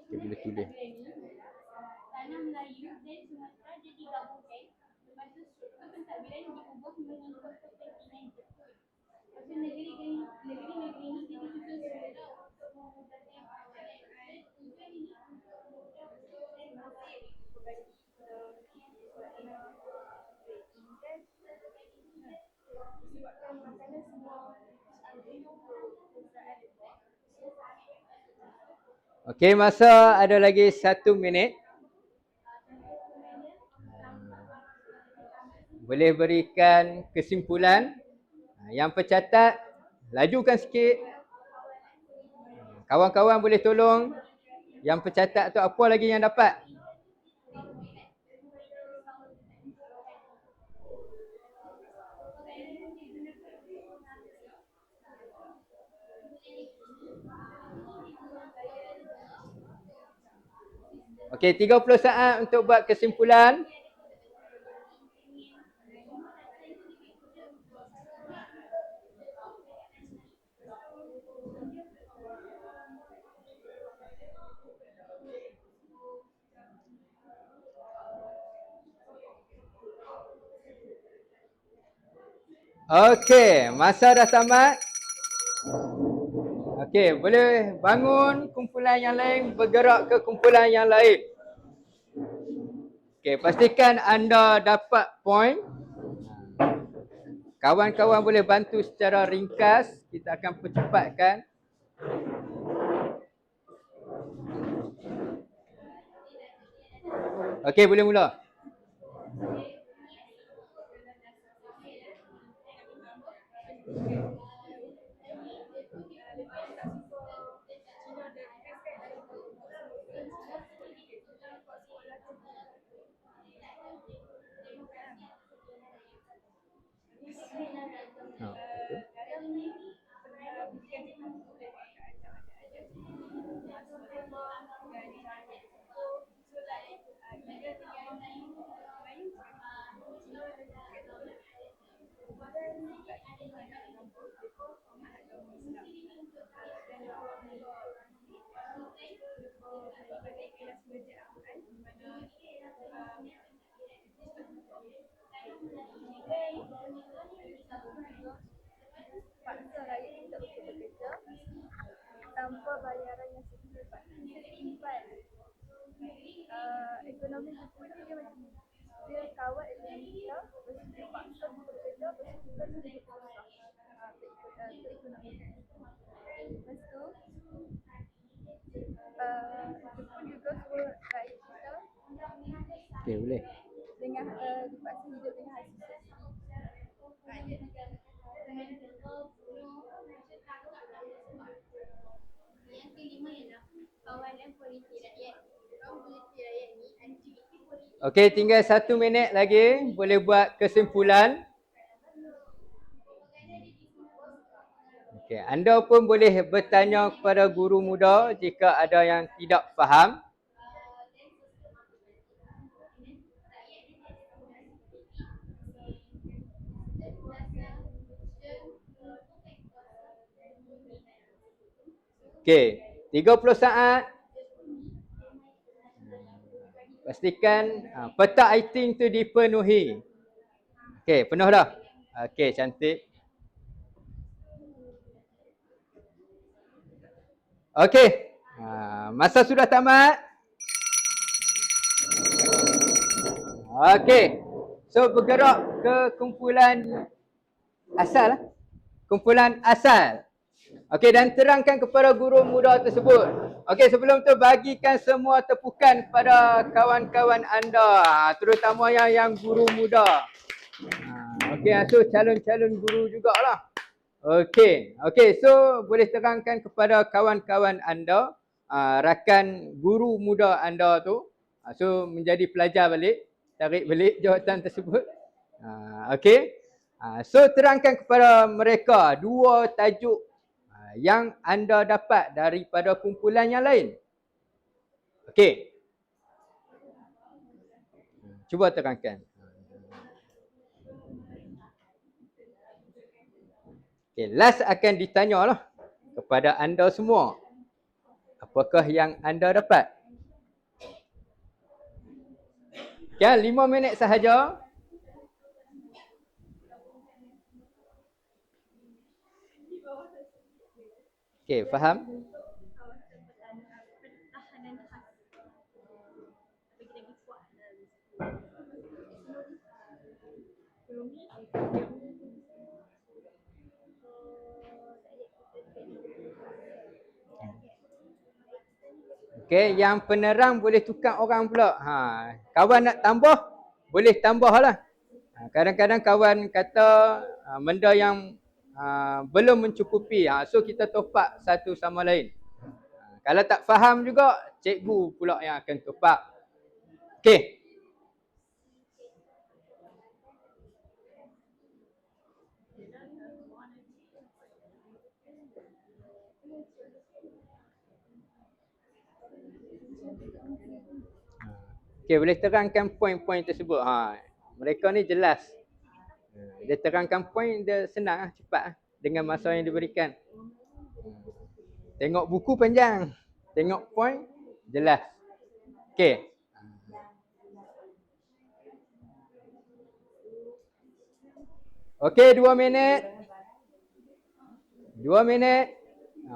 Kita boleh tulis. Tanah Melayu dan Sumatera dia digabungkan. Lepas tu struktur pentadbiran diubah mengikut kepentingan Jepun. Lepas tu negeri-negeri ini dia disusun semula untuk memudahkan pengawalan. Dan tujuan ini untuk memudahkan dan Mesir berbagi disebabkan makanan semua Okey, masa ada lagi 1 minit. Boleh berikan kesimpulan. Yang pencatat, lajukan sikit. Kawan-kawan boleh tolong. Yang pencatat tu apa lagi yang dapat? Okey, 30 saat untuk buat kesimpulan. Okey, masa dah tamat. Okey, boleh bangun kumpulan yang lain, bergerak ke kumpulan yang lain. Okey, pastikan anda dapat point. Kawan-kawan boleh bantu secara ringkas. Kita akan percepatkan. Okey, boleh mula. Paksa rakyat kita untuk bekerja tanpa bayaran yang setimpal. Ekonomi Jepun ni dia macam ni. Dia kawat dengan kita, lepas tu dia paksa kita bekerja, lepas tu kita tu hidup susah. Itu ekonomi. Lepas tu, Jepun juga suruh rakyat kita Okey, boleh. dengan dipaksa hidup dengan hasil sesi. Yang kelima ialah kawalan politik rakyat. Kawalan politik rakyat ni aktiviti politik. Okey, tinggal 1 minit lagi. Boleh buat kesimpulan. Okey, anda pun boleh bertanya kepada guru muda jika ada yang tidak faham. Okey, 30 saat. Pastikan peta item tu dipenuhi. Okey, penuh dah. Okey, cantik. Okey, masa sudah tamat. Okey, so bergerak ke kumpulan asal. Kumpulan asal. Okey, dan terangkan kepada guru muda tersebut. Okey, sebelum tu bagikan semua tepukan kepada kawan-kawan anda, terutama yang guru muda. Okey, so calon-calon guru jugalah. Okey, so boleh terangkan kepada kawan-kawan anda, rakan guru muda anda tu, so menjadi pelajar balik, tarik balik jawatan tersebut. Okey, so terangkan kepada mereka 2 tajuk yang anda dapat daripada kumpulan yang lain. Okey. Cuba terangkan. Okey, last akan ditanyalah kepada anda semua. Apakah yang anda dapat? Ya, 5 minit sahaja. Okey, faham? Pertahanan khas. Bagi lagi kuat. Okey, yang penerang boleh tukar orang pula. Kawan nak tambah, boleh tambahlah. Kadang-kadang kawan kata benda yang belum mencukupi. So kita top up satu sama lain. Kalau tak faham juga, cikgu pula yang akan top up. Okey. Okey, boleh terangkan poin-poin tersebut. Mereka ni jelas. Dia terangkan poin, dia senang, cepat dengan masa yang diberikan. Tengok buku panjang, tengok poin jelas. Okey. Okey, 2 minit. 2 minit.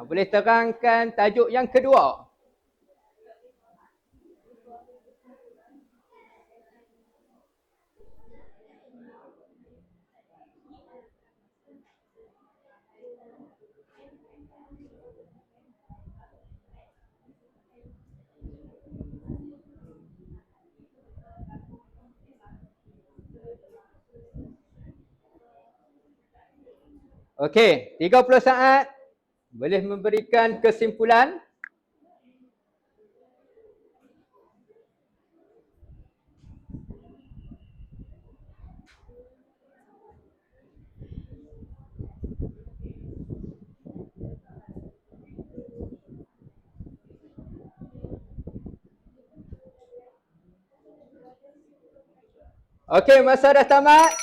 Boleh terangkan tajuk yang kedua. Okey, 30 saat boleh memberikan kesimpulan. Okey, masa dah tamat.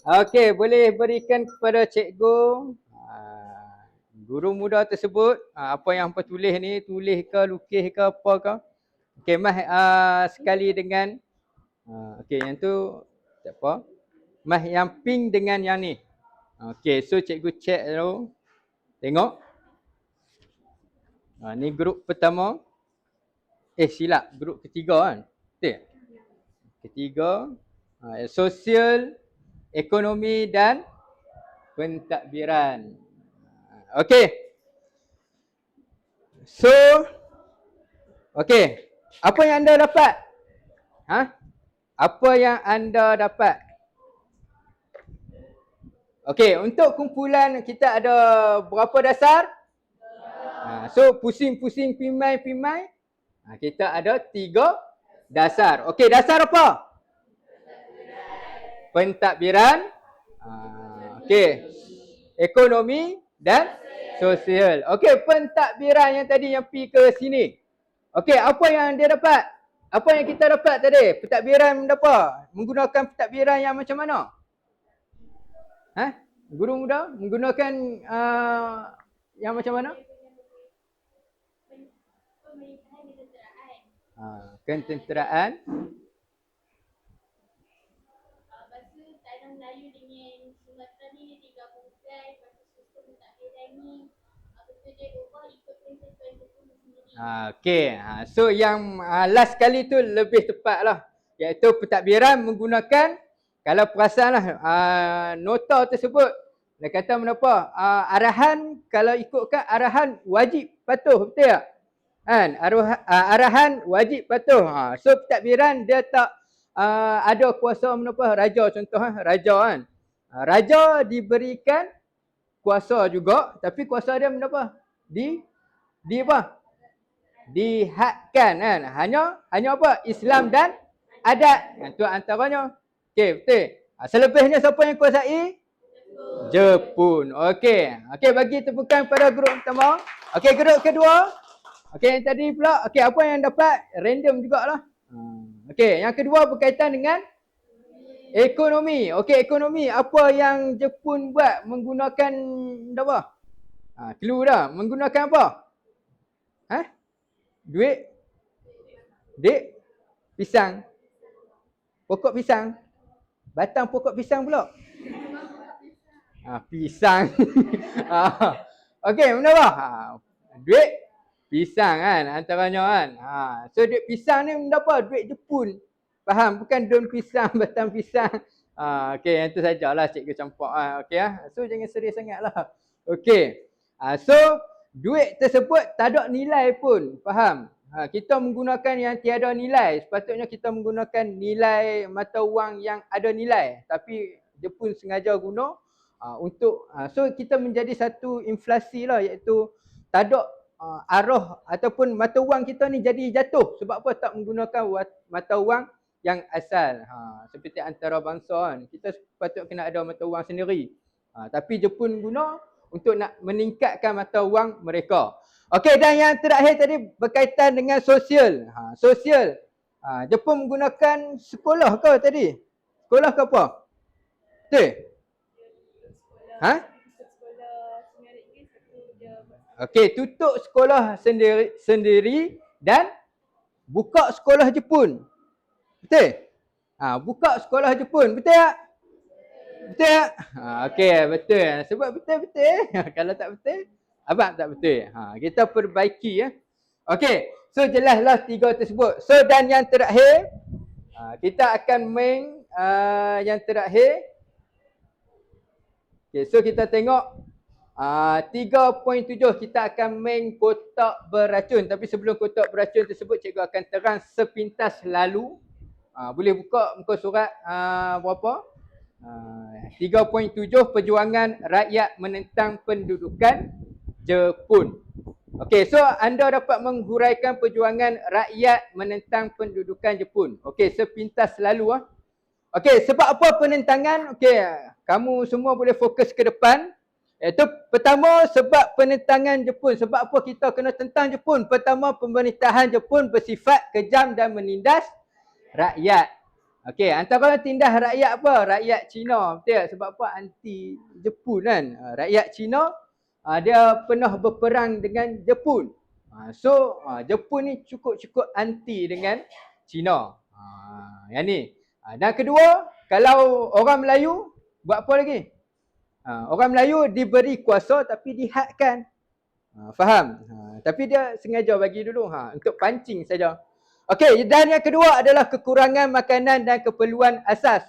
Okey, boleh berikan kepada cikgu. Guru muda tersebut, apa yang hampa tulis ni, tulis ke, lukis ke, apa ke. Okey, mas sekali dengan, okey, yang tu tak apa. Mas yang pink dengan yang ni. Okey, so cikgu check dulu. Tengok. Ni grup pertama. Silap, grup ketiga kan. Betul? Ketiga. Sosial, ekonomi dan pentadbiran. Okey. So, okey. Apa yang anda dapat? Apa yang anda dapat? Okey, untuk kumpulan kita ada berapa dasar? So, pusing-pusing pimai-pimai. Kita ada 3 dasar. Okey, dasar apa? Pentadbiran. Okey. Ekonomi dan sosial. Okey, pentadbiran yang tadi yang pi ke sini. Okey, apa yang dia dapat? Apa yang kita dapat tadi? Pentadbiran apa? Menggunakan pentadbiran yang macam mana? Guru muda menggunakan yang macam mana? Pemerintahan ketenteraan. Ketenteraan. Lepas tu tanah Melayu dengan Sumatera ni dia digabungkan. Lepas tu sistem pentadbiran ni betul dia ubah ikut prinsip-prinsip sendiri. Okey, so yang last kali tu lebih tepat lah. Iaitu pentadbiran menggunakan, kalau perasan lah, nota tersebut, dia kata menapa? Arahan, kalau ikutkan arahan wajib patuh, betul tak? Kan? Arahan wajib patuh. So pentadbiran dia tak ada kuasa menapa? Raja contoh, raja kan. Raja diberikan kuasa juga, tapi kuasa dia menapa? Di apa? Dihadkan kan. Hanya apa? Islam dan adat. Itu antaranya. Okey, betul. Selebihnya siapa yang kuasai? Jepun. Okey. Okey, bagi tepukan pada grup pertama. Okey, grup kedua. Okey, yang tadi pula. Okey, apa yang dapat? Random jugalah. Okey, yang kedua berkaitan dengan ekonomi. Okey, ekonomi. Apa yang Jepun buat menggunakan apa? Clue dah. Menggunakan apa? Duit? Pisang. Pokok pisang. Batang pokok pisang pula. Pisang. Okey, kenapa? Duit pisang kan antaranya kan. So duit pisang ni menapa? Duit Jepun. Faham? Bukan daun pisang, batang pisang. Okey, yang tu sajalah cikgu campak. Okey So jangan serius sangatlah. Okey. So duit tersebut tak ada nilai pun. Faham? Kita menggunakan yang tiada nilai. Sepatutnya kita menggunakan nilai mata wang yang ada nilai. Tapi Jepun sengaja guna untuk so kita menjadi satu inflasi lah, iaitu tak ada arah ataupun mata wang kita ni jadi jatuh. Sebab apa? Tak menggunakan mata wang yang asal. Seperti antarabangsa kan. Kita patut kena ada mata wang sendiri. Tapi Jepun guna untuk nak meningkatkan mata wang mereka. Okey, dan yang terakhir tadi berkaitan dengan sosial. Sosial. Jepun menggunakan sekolah ke tadi? Sekolah ke apa? Betul? Okey, tutup sekolah sendiri dan buka sekolah Jepun. Betul? Buka sekolah Jepun. Betul tak? Betul tak? Okey, betul. Sebab betul-betul. Kalau tak betul, abang tak betul. Kita perbaiki ya. Okey, so jelaslah 3 tersebut. So dan yang terakhir, kita akan main yang terakhir. Okey, so kita tengok 3.7 kita akan main kotak beracun. Tapi sebelum kotak beracun tersebut, cikgu akan terang sepintas lalu. Boleh buka muka surat berapa? 3.7 perjuangan rakyat menentang pendudukan Jepun. Okey, so anda dapat menghuraikan perjuangan rakyat menentang pendudukan Jepun. Okey, sepintas lalu Okey, sebab apa penentangan? Okey, kamu semua boleh fokus ke depan. Iaitu pertama, sebab penentangan Jepun. Sebab apa kita kena tentang Jepun? Pertama, pemerintahan Jepun bersifat kejam dan menindas rakyat. Okey, antara tindas rakyat apa? Rakyat Cina. Betul tak? Sebab apa? Anti Jepun kan. Rakyat Cina dia pernah berperang dengan Jepun. So Jepun ni cukup-cukup anti dengan Cina. Yang ni. Dan kedua, kalau orang Melayu buat apa lagi? Orang Melayu diberi kuasa tapi dihadkan. Faham? Tapi dia sengaja bagi dulu untuk pancing saja. Okey, dan yang kedua adalah kekurangan makanan dan keperluan asas.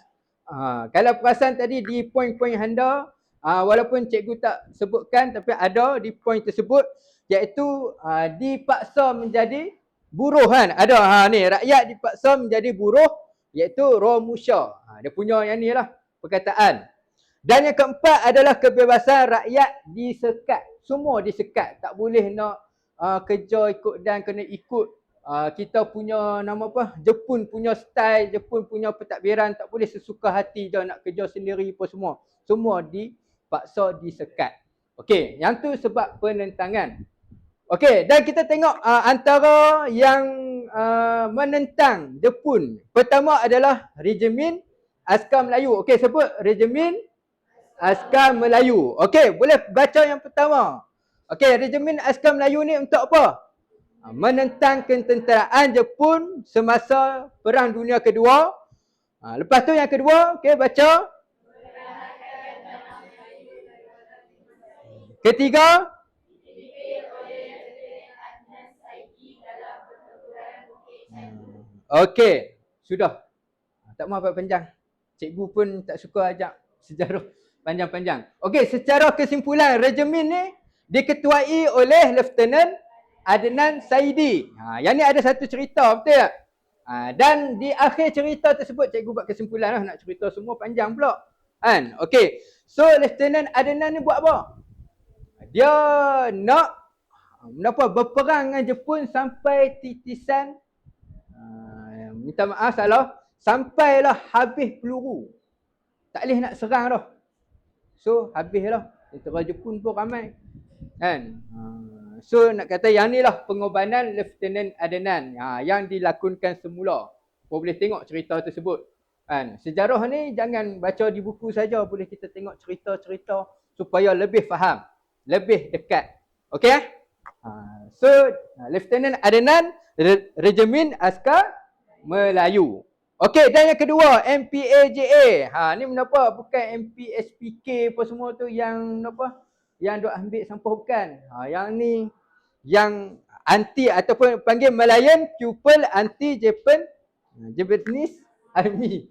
Kalau perasan tadi di poin-poin anda, walaupun cikgu tak sebutkan tapi ada di poin tersebut, iaitu dipaksa menjadi buruh kan. Ada ni, rakyat dipaksa menjadi buruh, iaitu Romusha. Dia punya yang ni lah perkataan. Dan yang keempat adalah kebebasan rakyat disekat. Semua disekat. Tak boleh nak kerja ikut dan kena ikut kita punya nama apa? Jepun punya style, Jepun punya pentadbiran. Tak boleh sesuka hati je nak kerja sendiri apa semua. Semua dipaksa disekat. Okey, yang tu sebab penentangan. Okey, dan kita tengok antara yang menentang Jepun. Pertama adalah Regimen Askar Melayu. Okey, sebut Regimen Askar Melayu. Okey, boleh baca yang pertama. Okey, Regimen Askar Melayu ni untuk apa? Menentang ketenteraan Jepun semasa Perang Dunia Kedua. Lepas tu yang kedua, okey, baca. Ketiga, okey, sudah. Tak mahu buat panjang. Cikgu pun tak suka ajak sejarah panjang-panjang. Okey, secara kesimpulan, regimen ni diketuai oleh Lieutenant Adnan Saidi. Yang ni ada satu cerita, betul tak? Dan di akhir cerita tersebut, cikgu buat kesimpulan lah. Nak cerita semua panjang pula. Kan? Okey, so Lieutenant Adnan ni buat apa? Dia nak berperang dengan Jepun sampai titisan minta maaf salah, sampailah habis peluru. Tak boleh nak serang dah. So habislah. Tentera Jepun pun ramai. Kan? So nak kata yang ni lah pengorbanan Lieutenant Adnan yang dilakonkan semula. Kau boleh tengok cerita tersebut. Kan? Sejarah ni jangan baca di buku saja, boleh kita tengok cerita-cerita supaya lebih faham, lebih dekat. Okey? So Lieutenant Adnan, Regimen Askar Melayu. Okey, dan yang kedua MPAJA. Ni kenapa bukan MPSPK apa semua tu yang apa? Yang dok ambil sampah bukan. Yang ni yang anti ataupun panggil Malayan Pupil Anti-Japan Japanese Army.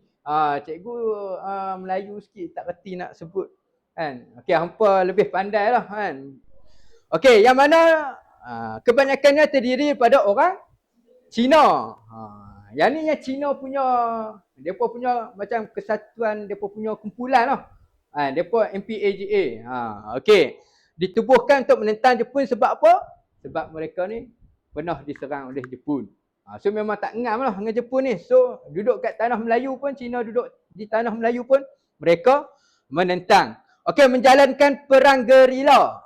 Cikgu Melayu sikit tak reti nak sebut kan. Okey, hampa lebih pandai lah kan. Okey, yang mana kebanyakannya terdiri pada orang Cina. Yang ni yang Cina punya, depa punya macam kesatuan, depa punya kumpulan lah. Depa MPAJA. Okey. Ditubuhkan untuk menentang Jepun sebab apa? Sebab mereka ni pernah diserang oleh Jepun. So memang tak ngam lah dengan Jepun ni. So duduk kat tanah Melayu pun, Cina duduk di tanah Melayu pun, mereka menentang. Okey, menjalankan perang gerila.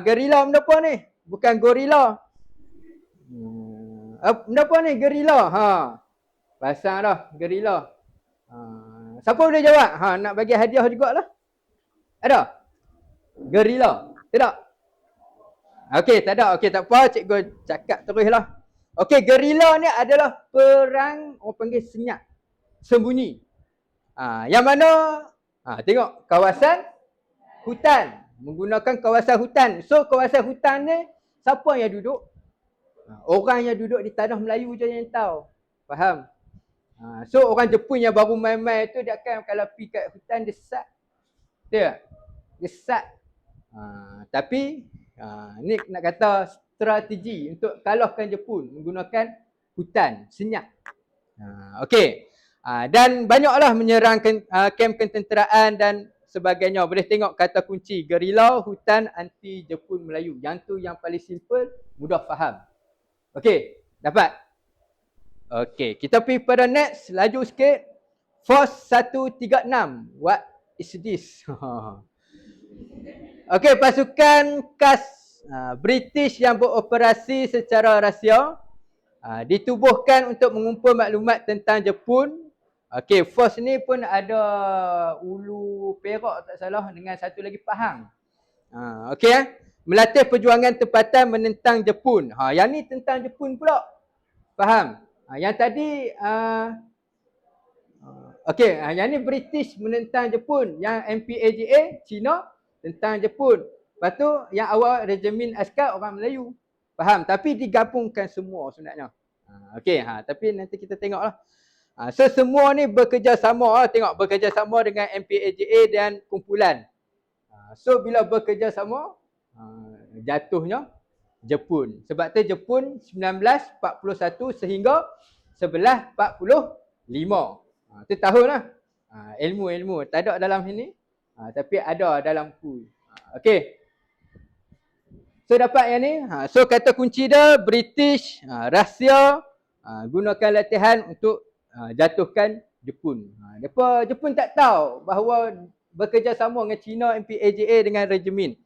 Gerila apa ni? Bukan gorila. Apa ni? Gerila. Pasang dah, gerila. Siapa boleh jawab? Nak bagi hadiah jugalah. Ada? Gerila. Tidak? Okey, tak ada. Okey, tak apa. Cikgu cakap teruslah. Okey, gerila ni adalah perang, orang panggil senyap, sembunyi. Yang mana, tengok, kawasan hutan. Menggunakan kawasan hutan. So, kawasan hutan ni, siapa yang duduk? Orang yang duduk di tanah Melayu je yang tahu. Faham? So, orang Jepun yang baru main-main tu, dia akan kalau pergi kat hutan, dia sesat. Betul tak? Dia sesat. Tapi, ni nak kata strategi untuk kalahkan Jepun menggunakan hutan, senyap. Okey. Dan banyaklah menyerang kem ketenteraan dan sebagainya. Boleh tengok kata kunci gerila, hutan, anti Jepun Melayu. Yang tu yang paling simple, mudah faham. Okey, dapat? Okey, kita pergi pada next, laju sikit. Force 136. What is this? Okey, pasukan khas British yang beroperasi secara rahsia ditubuhkan untuk mengumpul maklumat tentang Jepun. Okey, force ni pun ada Ulu Perak tak salah dengan satu lagi Pahang. Okey melatih perjuangan tempatan menentang Jepun. Yang ni tentang Jepun pula. Faham? Yang tadi okey, yang ni British menentang Jepun, yang MPAGA Cina tentang Jepun. Lepas tu yang awal regimen askar orang Melayu. Faham? Tapi digabungkan semua sebenarnya. Okey, tapi nanti kita tengoklah. So semua ni bekerjasama, tengok bekerjasama dengan MPAGA dan kumpulan. So bila bekerjasama, jatuhnya Jepun. Sebab tu Jepun 1941 sehingga 1145. Tu tahun lah. Ilmu-ilmu tak ada dalam sini, tapi ada dalam buku. Okey. So dapat yang ni. So kata kunci dia British, rahsia, gunakan latihan untuk jatuhkan Jepun. Jepun tak tahu bahawa bekerjasama dengan China, MPAGA dengan regimen.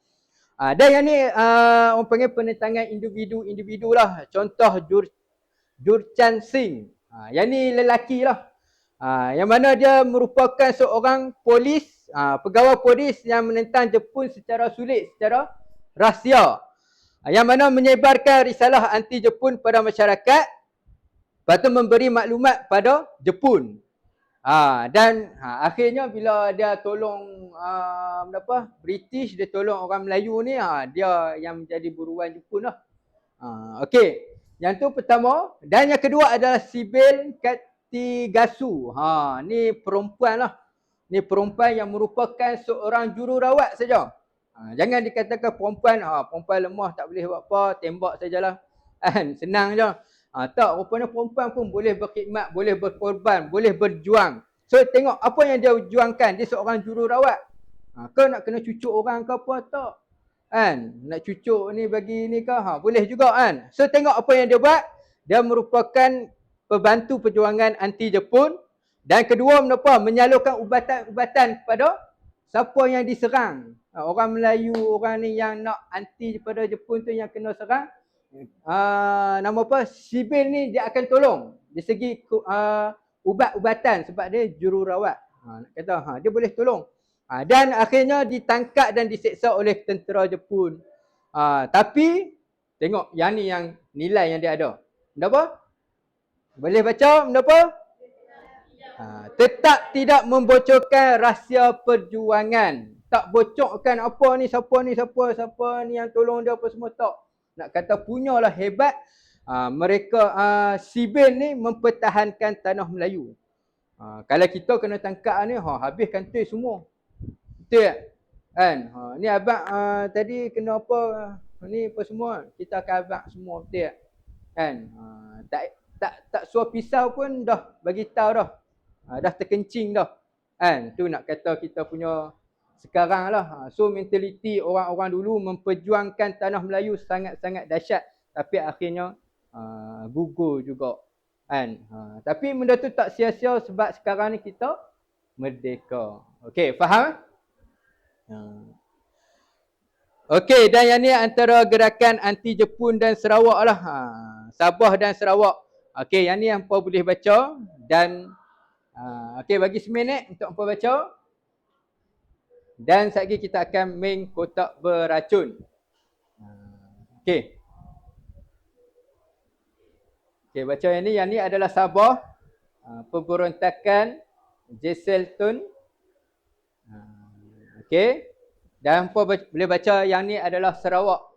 Dan yang ni orang panggil penentangan individu-individu lah. Contoh Jurchan Singh. Yang ni lelaki lah. Yang mana dia merupakan seorang polis, pegawai polis yang menentang Jepun secara sulit, secara rahsia. Yang mana menyebarkan risalah anti Jepun pada masyarakat. Lepas tu memberi maklumat pada Jepun. Dan akhirnya bila dia tolong British, dia tolong orang Melayu ni, dia yang menjadi buruan Jepun lah. Okey. Yang tu pertama. Dan yang kedua adalah Sibyl Katigasu. Ni perempuan lah. Ni perempuan yang merupakan seorang jururawat saja. Jangan dikatakan perempuan, perempuan lemah tak boleh buat apa, tembak sajalah. Senang je. Tak, rupanya perempuan pun boleh berkhidmat, boleh berkorban, boleh berjuang. So tengok apa yang dia juangkan. Dia seorang jururawat. Kau nak kena cucuk orang ke apa tak? Nak cucuk ni bagi ni ke? Boleh juga kan? So tengok apa yang dia buat. Dia merupakan pembantu perjuangan anti Jepun. Dan kedua menyalurkan ubatan-ubatan kepada siapa yang diserang. Orang Melayu, orang ni yang nak anti pada Jepun tu yang kena serang. Nama apa? Sibyl ni dia akan tolong. Dari segi ubat-ubatan sebab dia jururawat. Nak kata dia boleh tolong. Dan akhirnya ditangkap dan diseksa oleh tentera Jepun. Tapi tengok yang ni yang nilai yang dia ada. Benda apa? Boleh baca benda apa? Tetap tidak membocorkan rahsia perjuangan. Tak bocorkan apa ni, siapa ni yang tolong dia apa semua, tak. Nak kata punyalah hebat. Mereka Sibyl ni mempertahankan tanah Melayu. Kalau kita kena tangkap ni, habis kantor semua. Betul tak? Kan? Ni abang tadi kena apa, ni apa semua, kita akan abang semua, betul tak? Kan? Tak suruh pisau pun dah bagi tahu dah. Dah terkencing dah. Kan? Tu nak kata kita punya sekarang lah. So mentaliti orang-orang dulu memperjuangkan tanah Melayu sangat-sangat dahsyat. Tapi akhirnya gugur juga. Kan? Tapi benda tu tak sia-sia sebab sekarang ni kita merdeka. Okey, faham? Okey, dan yang ni antara gerakan anti Jepun dan Sarawak lah. Sabah dan Sarawak. Okey, yang ni hampa boleh baca. Dan okey, bagi seminit untuk hampa baca. Dan sekejap lagi kita akan main kotak beracun. Okey. Okey, baca yang ni. Yang ni adalah Sabah. Pemberontakan Jesselton. Okey. Dan hampa boleh baca yang ni adalah Sarawak.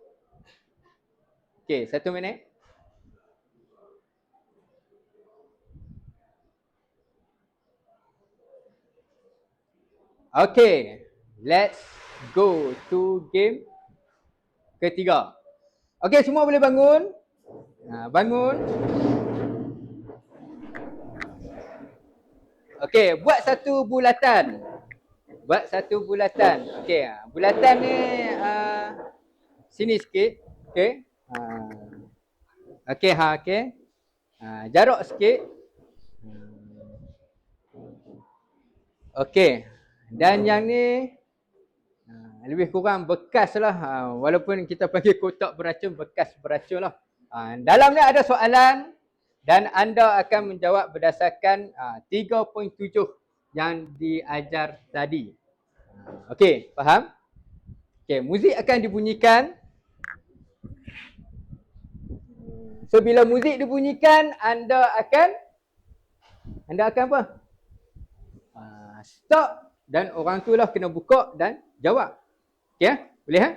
Okey, 1 minit. Okey. Let's go to game ketiga. Okey, semua boleh bangun. Bangun. Okey, buat satu bulatan. Buat satu bulatan. Okey, bulatan ni sini sikit. Okey. Okey, okey. Jarak sikit. Okey. Dan yang ni lebih kurang bekas lah. Walaupun kita panggil kotak beracun, bekas beracun lah. Dalam ni ada soalan dan anda akan menjawab berdasarkan 3.7 yang diajar tadi. Okey, faham? Okey, muzik akan dibunyikan. So bila muzik dibunyikan, anda akan apa? Stop dan orang tu lah kena buka dan jawab. Okey, boleh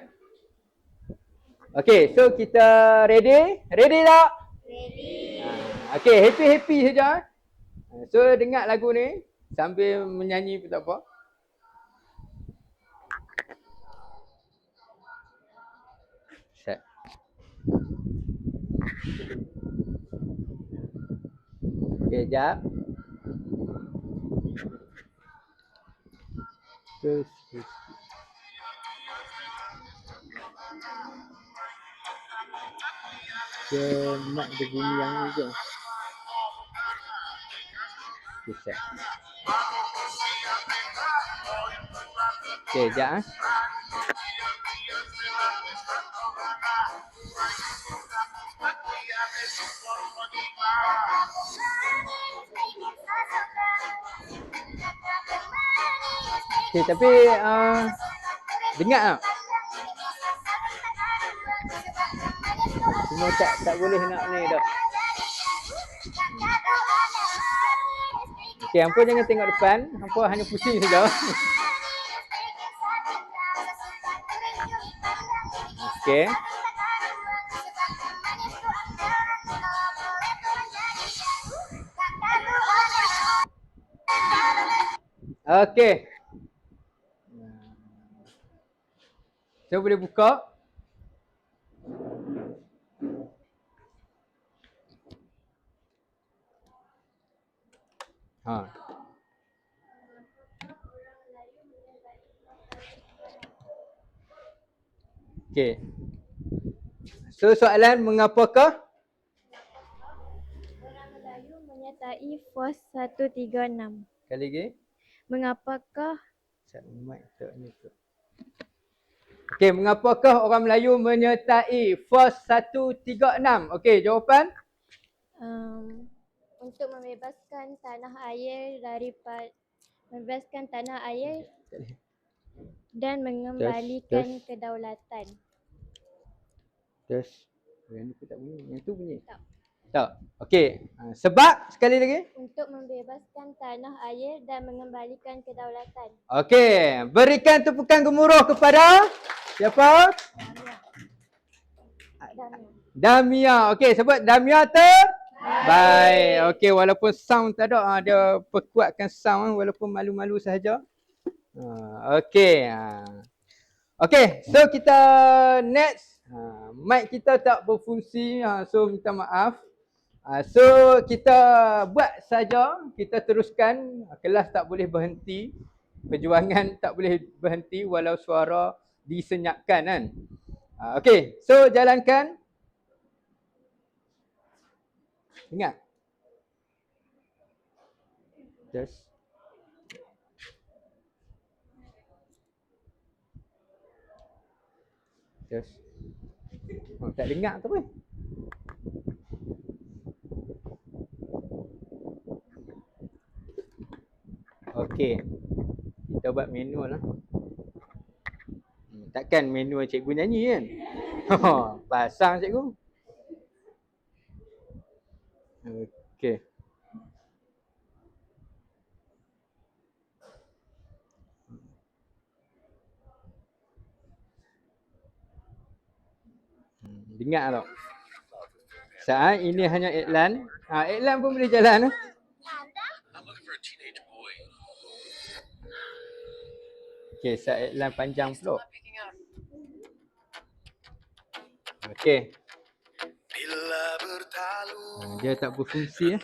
Okey, so kita ready? Ready tak? Ready. Okey, happy-happy saja. So dengar lagu ni sambil menyanyi pun tak apa. Set. Okey, jap. Terus. Dia nak dia bunyi yang ni je. Okay, set. Okay, sekejap Okay, tapi dengar tak? Semua tak boleh nak ni dah. Okay, hampa jangan tengok depan. Hampa hanya pusing saja. Okay. Okay. So boleh buka. Okay. So soalan mengapakah? Orang Melayu menyertai FOS 136. Kali lagi. Mengapakah Okey, mengapakah orang Melayu menyertai FOS 136? Okey, jawapan? Untuk membebaskan tanah air dan mengembalikan kedaulatan. Terus. Yang ni tak bunyi. Yang tu bunyi. Tak. Okey. Sebab sekali lagi. Untuk membebaskan tanah air dan mengembalikan kedaulatan. Okey. Berikan tepukan gemuruh kepada siapa? Damia. Okey, sebut Damia baik. Okey, walaupun sound tak ada, dia perkuatkan sound walaupun malu-malu sahaja. Okey. Okey, so kita next. Mic kita tak berfungsi, so minta maaf. So kita buat saja, kita teruskan. Kelas tak boleh berhenti, perjuangan tak boleh berhenti walau suara disenyapkan kan. Okey, so jalankan. Ingat. Just. Tak dengar tu pun. Okey. Kita buat manual lah. Takkan manual cikgu nyanyi kan? Pasang cikgu. Okey. Dengar tak? Saat ini hanya iklan. Iklan pun boleh jalan. Okey, saat iklan panjang pula. Okey. Dia tak berfungsi .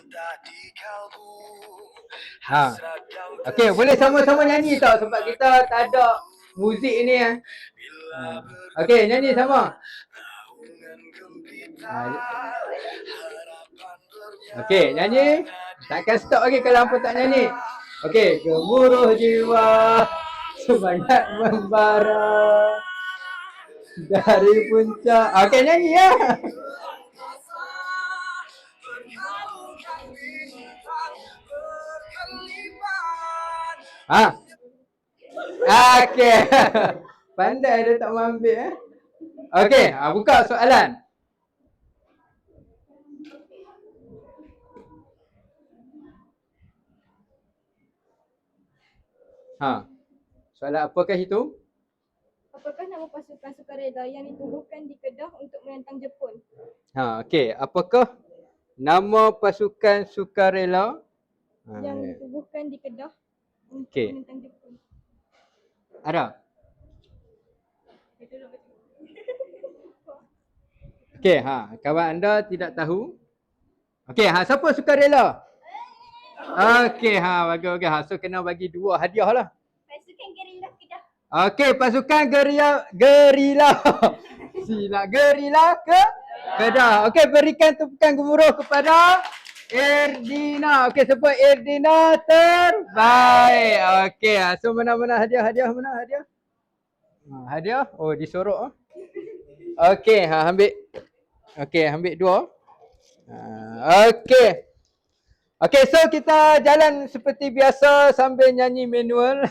Okey, boleh sama-sama nyanyi tau sebab kita tak ada muzik ni Okey, nyanyi sama. Okey, nyanyi. Takkan stop lagi kalau hampa tak nyanyi. Okey, gemuruh jiwa semangat membara dari puncak. Okey, nyanyi ya. Ha. Okey. Pandai dia tak mau ambil Okey, buka soalan. Soalan apakah itu? Apakah nama pasukan sukarela yang ditubuhkan di Kedah untuk menentang Jepun? Okey, apakah nama pasukan sukarela Yang ditubuhkan di Kedah untuk Okey. menentang Jepun. Ada? Okey, kawan anda tidak tahu? Okey, siapa sukarela? Okey, bagi. So kena bagi 2 hadiah lah. Pasukan gerila Kedah. Okey, pasukan gerila. Sila gerila Kedah. Okey, berikan tepukan gemuruh kepada Erdina. Okey, sebut Erdina terbaik. Okey, so mana hadiah? Mana hadiah? Hadiah? Oh, disorok. Okey, ambil. Okey, ambil 2. Okey. Okey, so kita jalan seperti biasa sambil nyanyi manual.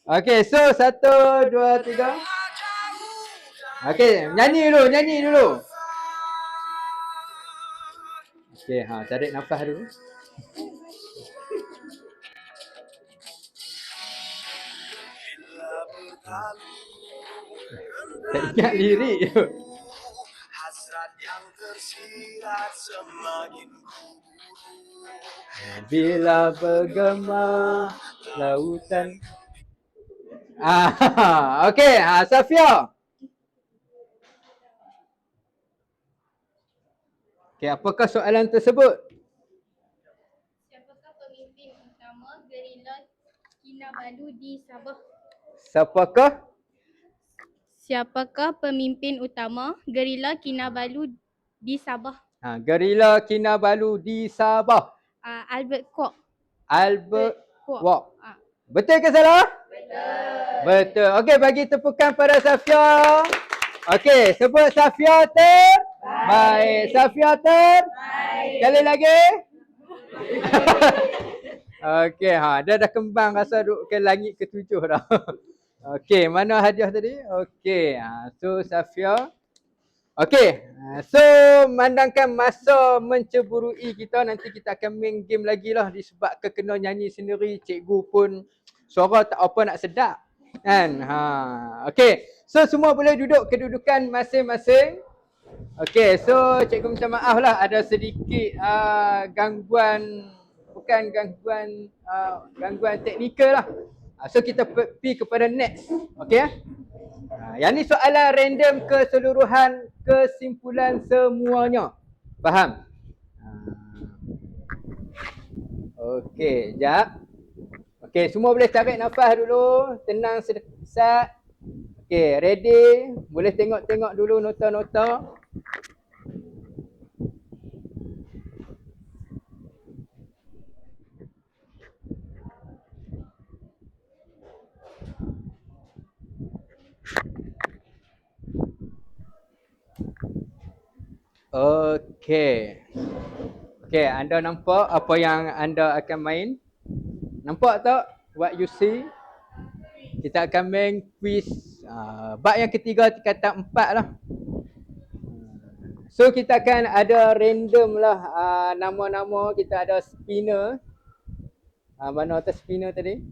Okey, so 1, 2, 3. Okey, nyanyi dulu. Okey, tarik nafas dulu. Tak ingat lirik je. Hasrat yang tersirat semakin Bila bergema lautan. Okey, Safia. Okey, apakah soalan tersebut? Siapakah pemimpin utama gerila Kinabalu di Sabah? Siapakah pemimpin utama gerila Kinabalu di Sabah? Gerila Kinabalu di Sabah. Albert Kwok. Kwok. Betul ke salah? Betul. Okey, bagi tepukan pada Safia. Okey, sebut Safia terbaik. Safia terbaik. Sekali lagi. Okey, dia dah kembang rasa duduk ke langit ke-7 dah. Okey, mana hadiah tadi? Okey, so Safia. Okey, so memandangkan masa menceburui kita, nanti kita akan main game lagi lah disebabkan kena nyanyi sendiri, cikgu pun suara tak apa nak sedap. Kan? Okey, so semua boleh duduk kedudukan masing-masing. Okey, so cikgu minta maaf lah ada sedikit gangguan, bukan gangguan teknikal lah. So kita pergi kepada next. Okey. Yang ni soalan random keseluruhan kesimpulan semuanya. Faham? Okey, jap. Okey, semua boleh tarik nafas dulu, tenang sedekat. Okey, ready? Boleh tengok-tengok dulu nota-nota. Okey. Okey, anda nampak apa yang anda akan main? Nampak tak what you see? Kita akan main quiz bab yang ketiga tingkatan 4 lah. So kita akan ada random lah nama-nama, kita ada spinner. Mana atas spinner tadi?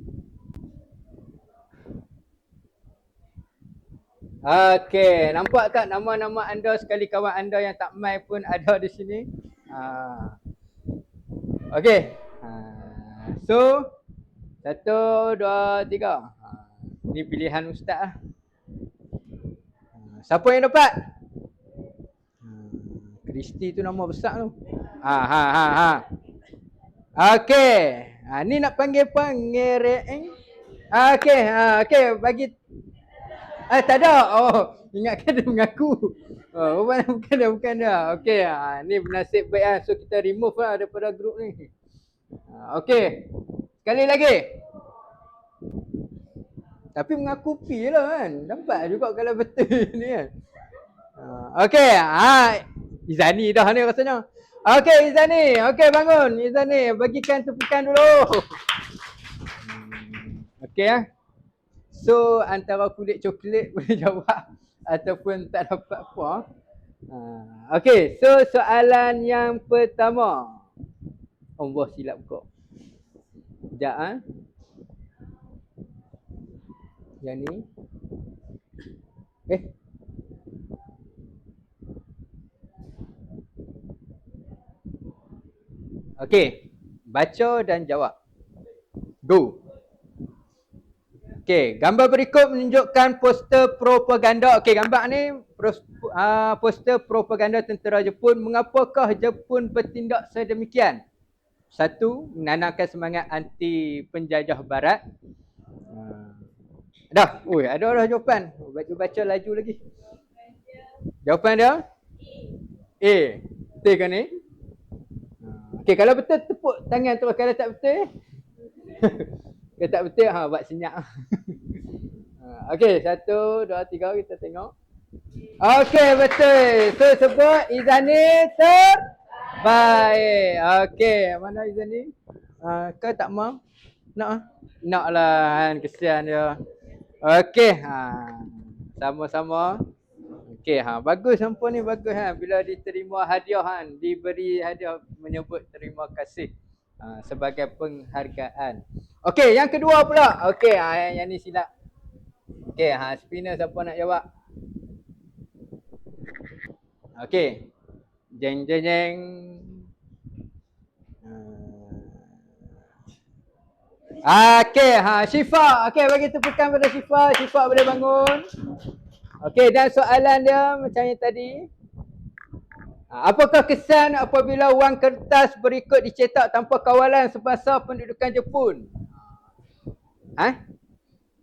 Okey, nampak tak nama-nama anda sekali kawan anda yang tak main pun ada di sini. Okey. So 1, 2, 3. Ni pilihan ustaz lah. Siapa yang dapat? Kristi tu nama besar tu. Okey. Ni nak panggil apa? Ngereng. Okey, okey bagi tak ada. Oh, ingatkan dia mengaku. Oh, bukan dah. Okey, ni bernasib baik So kita remove lah daripada grup ni. Okey. Sekali lagi. Tapi mengaku P lah kan. Dapat juga kalau betul ni kan. Okey, Izani dah ni rasanya. Okey Izani, okey bangun. Izani, bagikan tepukan dulu. Okey So antara kulit coklat boleh jawab ataupun tak dapat apa. Okey, so soalan yang pertama. Allah silap kau. Sekejap Yang ni. Okey, baca dan jawab. Go. Okey, gambar berikut menunjukkan poster propaganda. Okey, gambar ni poster propaganda tentera Jepun. Mengapakah Jepun bertindak sedemikian? 1. Menanamkan semangat anti penjajah barat. Dah. Oi, ada dah jawapan. Baca laju lagi. Jawapan dia? A. Betul ke ni? Okey, kalau betul tepuk tangan terus. Kalau tak betul kalau tak betul buat senyap. Okey, 1, 2, 3 kita tengok. Okey, betul. So sebut Izani terbaik. Okey, mana Izani? Kau tak mau? Nak? Nak lah kan, kesian dia. Okey, sama-sama. Okey, bagus sampul ni bagus bila diterima hadiah diberi hadiah menyebut terima kasih sebagai penghargaan. Okey, yang kedua pula. Okey, yang ni silap. Okey, spinner siapa nak jawab? Okey. Jeng jeng jeng. Okey, Syifa. Okey, bagi tepukan pada Syifa. Syifa boleh bangun. Okey, dan soalan dia macam yang tadi. Apakah kesan apabila wang kertas berikut dicetak tanpa kawalan semasa pendudukan Jepun?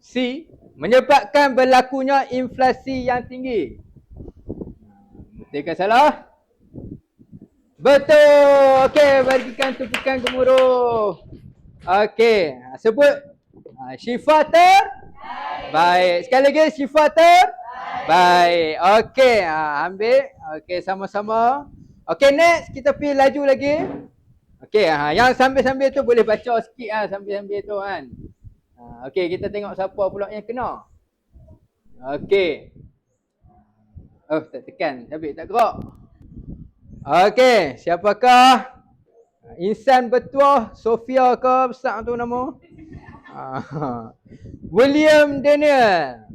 C. Menyebabkan berlakunya inflasi yang tinggi. Betul ke salah? Betul. Okey, bagikan tepukan gemuruh. Okey, sebut Syifa terbaik. Sekali lagi Syifa terbaik. Okey, ambil. Okey, sama-sama. Okey, next kita pergi laju lagi. Okey, yang sambil-sambil tu boleh baca sikit sambil-sambil tu kan. Okey, kita tengok siapa pula yang kena. Okey. Oh, tak tekan. Habis tak gerak. Okey, siapakah? Insan Bertuah, Sofia ke besar tu nama? William Daniel.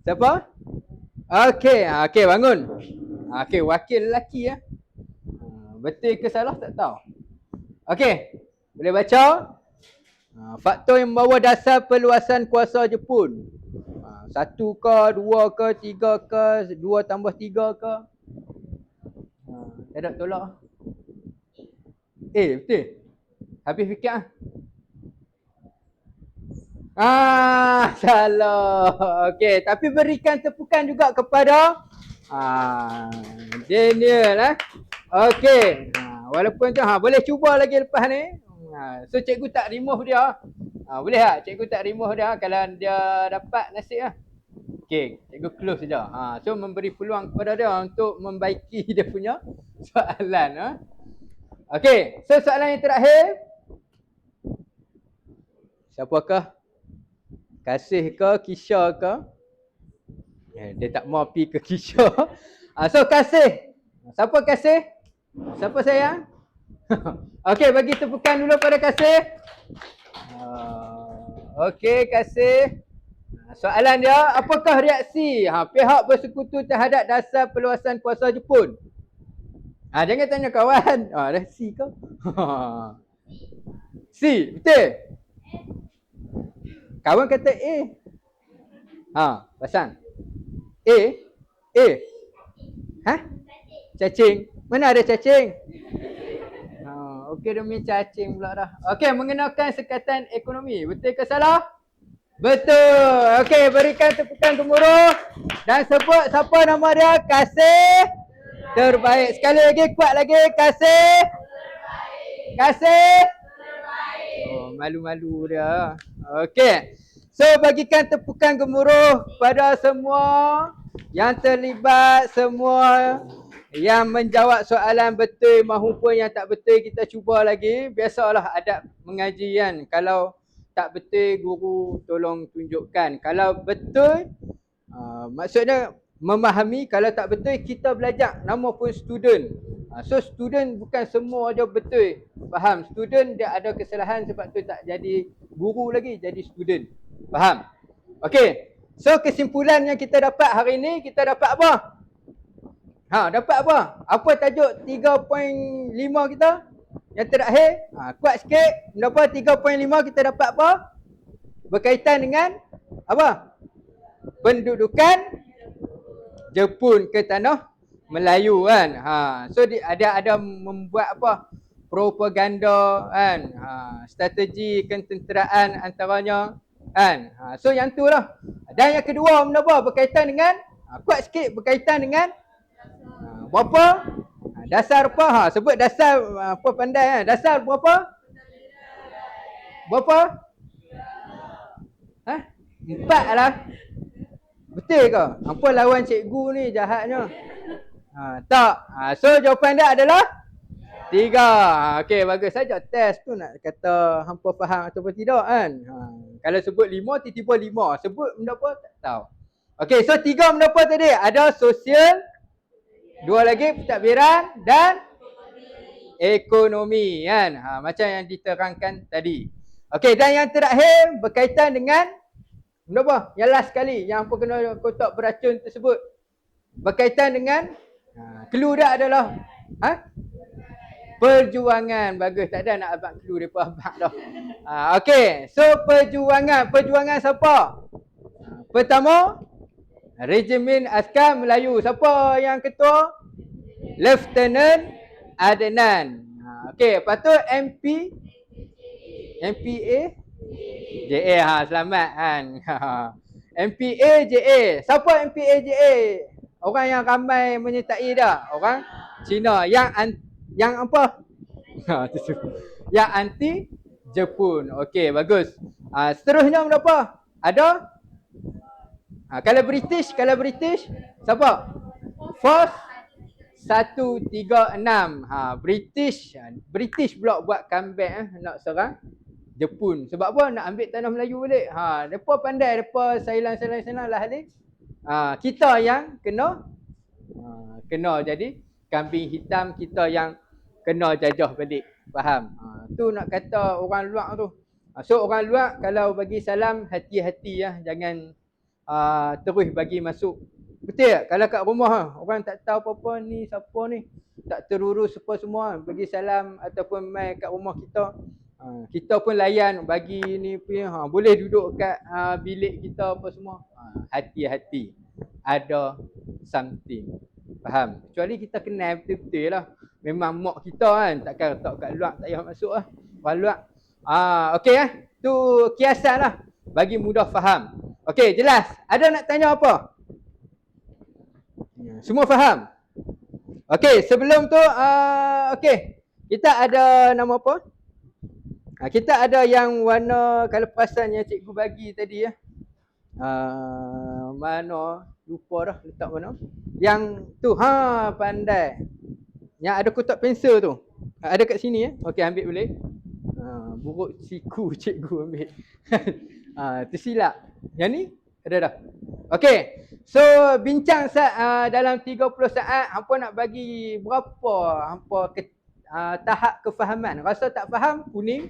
Siapa? Okey, okey bangun. Okey, wakil lelaki Betul ke salah tak tahu. Okey, boleh baca? Faktor yang membawa dasar perluasan kuasa Jepun. 1 ke, 2 ke, 3 ke, 2 tambah 3 ke? Tak ada tolak. Betul. Habis fikir salah. Okey, tapi berikan tepukan juga kepada Daniel Okey. Walaupun tu boleh cuba lagi lepas ni. So cikgu tak remove dia. Boleh tak? Cikgu tak remove dia kalau dia dapat nasib Okey, cikgu close saja. So memberi peluang kepada dia untuk membaiki dia punya soalan Okey, so soalan yang terakhir. Siapakah? Kasih ke, Kisha ke? Dia tak mau pergi ke Kisha. So Kasih. Siapa Kasih? Siapa sayang? Okey, bagi tepukan dulu pada Kasih. Okey, Kasih. Soalan dia, apakah reaksi pihak bersekutu terhadap dasar perluasan kuasa Jepun? Jangan tanya kawan. Dah C ke? C, betul? Kawan kata A. Pasang. A? Cacing. Mana ada cacing? Okey, demi cacing pula dah. Okey, mengenalkan sekatan ekonomi. Betul ke salah? Betul. Okey, berikan tepukan gemuruh dan sebut siapa nama dia. Kasih terbaik. Sekali lagi, kuat lagi. Kasih terbaik. Kasih terbaik. Oh, malu-malu dia. Okey. So, bagikan tepukan gemuruh pada semua yang terlibat, semua yang menjawab soalan betul maupun yang tak betul. Kita cuba lagi. Biasalah adab mengaji kan. Kalau tak betul, guru tolong tunjukkan. Kalau betul, maksudnya memahami. Kalau tak betul, kita belajar. Nama pun student. So student bukan semua dia betul faham. Student dia ada kesalahan, sebab tu tak jadi guru lagi, jadi student. Faham? Okey. So kesimpulan yang kita dapat hari ni, kita dapat apa? Dapat apa? Apa tajuk 3.5 kita? Yang terakhir, kuat sikit. Berapa 3.5 kita dapat apa? Berkaitan dengan apa? Pendudukan Jepun ke tanah Melayu kan. So ada membuat apa? Propaganda kan. Strategi ketenteraan antaranya kan. So yang tu lah. Dan yang kedua apa? Berkaitan dengan kuat sikit, berkaitan dengan berapa? Dasar apa? Sebut dasar apa pandai kan. Dasar berapa? Berapa? 4 lah. Betul ke? Apa lawan cikgu ni jahatnya? Tak. So jawapan dia adalah 3. Okey, bagus saja. Test tu nak kata hampa faham ataupun tidak kan. Kalau sebut 5, tiba-tiba 5. Sebut benda apa? Tak tahu. Okey, so 3 benda apa tadi? Ada sosial, 2 lagi pentadbiran dan ekonomi kan. Macam yang diterangkan tadi. Okey, dan yang terakhir berkaitan dengan benda apa? Yang last sekali, yang apa kena kotak beracun tersebut. Berkaitan dengan clue dia adalah perjuangan. Bagus, tak ada nak abang clue depa abang dah. Okey, so perjuangan siapa? Pertama, Regimen Askar Melayu. Siapa yang ketua? Lieutenant Adnan. Okey, lepas tu MPA JA. Selamat kan. MPA JA. Siapa MPA JA? Orang yang ramai menyertai dah. Orang Cina yang apa? Yang anti Jepun. Okey, bagus. Seterusnya berapa? Ada kalau British siapa? Force 136. British pula buat comeback nak serang Jepun. Sebab apa? Nak ambil tanah Melayu balik. Depa pandai, depa sailang lah ni. Kita yang kena jadi kambing hitam, kita yang kena jajah balik. Faham? Tu nak kata orang luar tu. So orang luar kalau bagi salam, hati-hati ya, jangan terus bagi masuk. Betul tak? Kalau kat rumah orang tak tahu apa-apa ni, siapa ni, tak terurus apa semua, bagi salam ataupun mai kat rumah kita, kita pun layan bagi ni punya, boleh duduk kat bilik kita apa semua. Hati-hati, ada something. Faham? Kecuali kita kenal betul-betul lah. Memang mak kita kan, takkan letak kat luar, tak payah masuk lah. Orang luar. Okey tu kiasan lah, bagi mudah faham. Okey, jelas. Ada nak tanya apa? Semua faham? Okey, sebelum tu okey, kita ada nama apa? Kita ada yang warna, kalau perasan yang cikgu bagi tadi ya. Mana? Lupa dah letak mana. Yang tu, pandai. Yang ada kotak pensel tu. Ada kat sini ya. Okey, ambil boleh. Buruk siku cikgu ambil. Tersilap. Yang ni ada dah. Okey. So bincang dalam 30 saat hampa nak bagi berapa hampa tahap kefahaman. Rasa tak faham, kuning.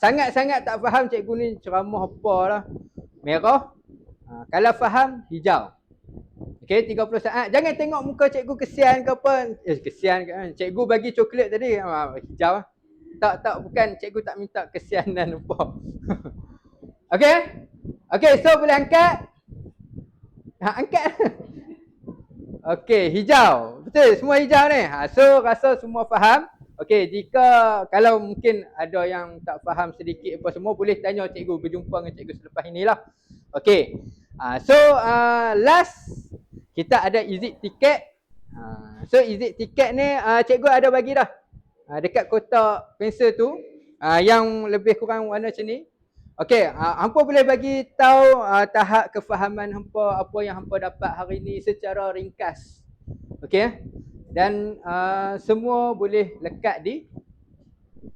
Sangat-sangat tak faham, cikgu ni ceramah apalah, merah. Kalau faham, hijau. Okey, 30 saat. Jangan tengok muka cikgu kesian ke apa. Kesian ke kan. Cikgu bagi coklat tadi, hijau lah. Tak, bukan cikgu tak minta kesianan apa. Okey? Okey, so boleh angkat? Angkat. Okey, hijau. Betul, semua hijau ni. So rasa semua faham. Okey, jika kalau mungkin ada yang tak faham sedikit apa semua, boleh tanya cikgu, berjumpa dengan cikgu selepas inilah. Okey. So last kita ada exit ticket. So exit ticket ni cikgu ada bagi dah. Dekat kotak pensel tu yang lebih kurang warna macam ni. Okey, hampa boleh bagi tahu tahap kefahaman hampa, apa yang hampa dapat hari ni secara ringkas. Okey. Dan semua boleh lekat di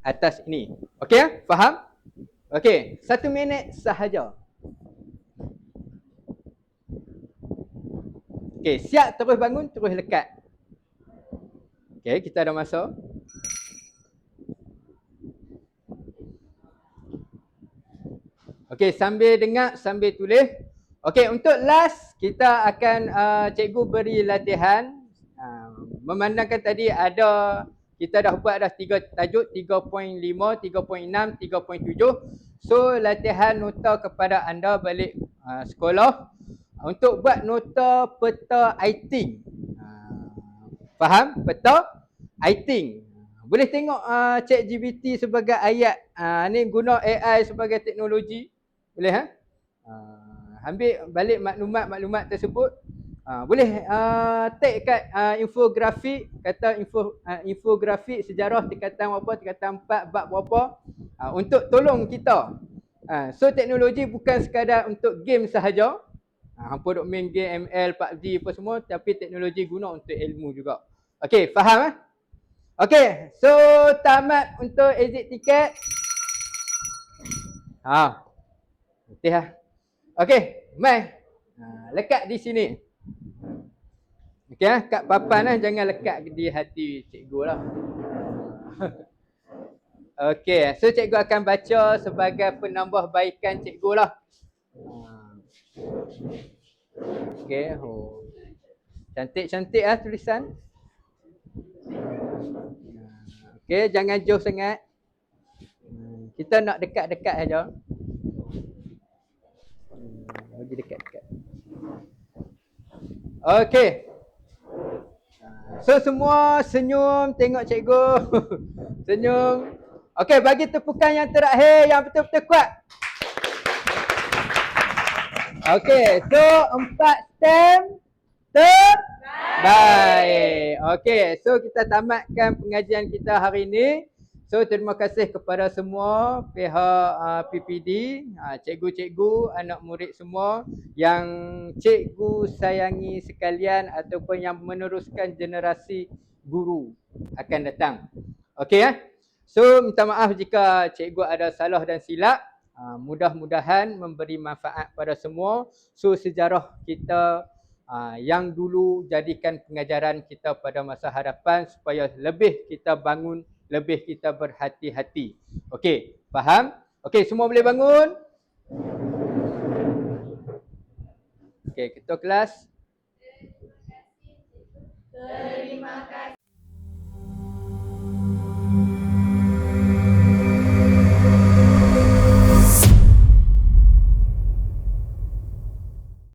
atas ini. Okey, faham? Okey, 1 minit sahaja. Okey, siap terus bangun, terus lekat. Okey, kita ada masa. Okey, sambil dengar, sambil tulis. Okey, untuk last, kita akan cikgu beri latihan. Memandangkan tadi ada, kita dah buat dah 3 tajuk, 3.5, 3.6, 3.7. So, latihan nota kepada anda balik sekolah. Untuk buat nota peta iting. Faham? Peta iting. Boleh tengok ChatGPT sebagai ayat. Ni guna AI sebagai teknologi. Boleh ambil balik maklumat-maklumat tersebut. Boleh tag kat infografik, kata infografik sejarah tingkatan berapa, tingkatan 4, bab berapa, untuk tolong kita. So teknologi bukan sekadar untuk game sahaja. Hampa duk main game ML, PUBG apa semua, tapi teknologi guna untuk ilmu juga. Okey, faham Okey, so tamat untuk exit ticket. Betul lah. Okey, mai. Lekat di sini. Okey kat papan jangan lekat di hati cikgu lah. Okey, so cikgu akan baca sebagai penambahbaikan cikgu lah. Okey, cantik-cantik tulisan. Okey, jangan jauh sangat. Kita nak dekat-dekat saja. Bagi dekat-dekat. Okey. So semua senyum tengok cikgu. Senyum. Okey, bagi tepukan yang terakhir yang betul-betul kuat. Okey, so 4 stem terbaik. Okey, so kita tamatkan pengajian kita hari ini. So terima kasih kepada semua pihak PPD, cikgu-cikgu, anak murid semua yang cikgu sayangi sekalian ataupun yang meneruskan generasi guru akan datang. Okey So minta maaf jika cikgu ada salah dan silap. Mudah-mudahan memberi manfaat pada semua. So sejarah kita yang dulu jadikan pengajaran kita pada masa hadapan supaya lebih kita bangun, lebih kita berhati-hati. Okey, faham? Okey, semua boleh bangun? Okey, ketua kelas. Terima kasih.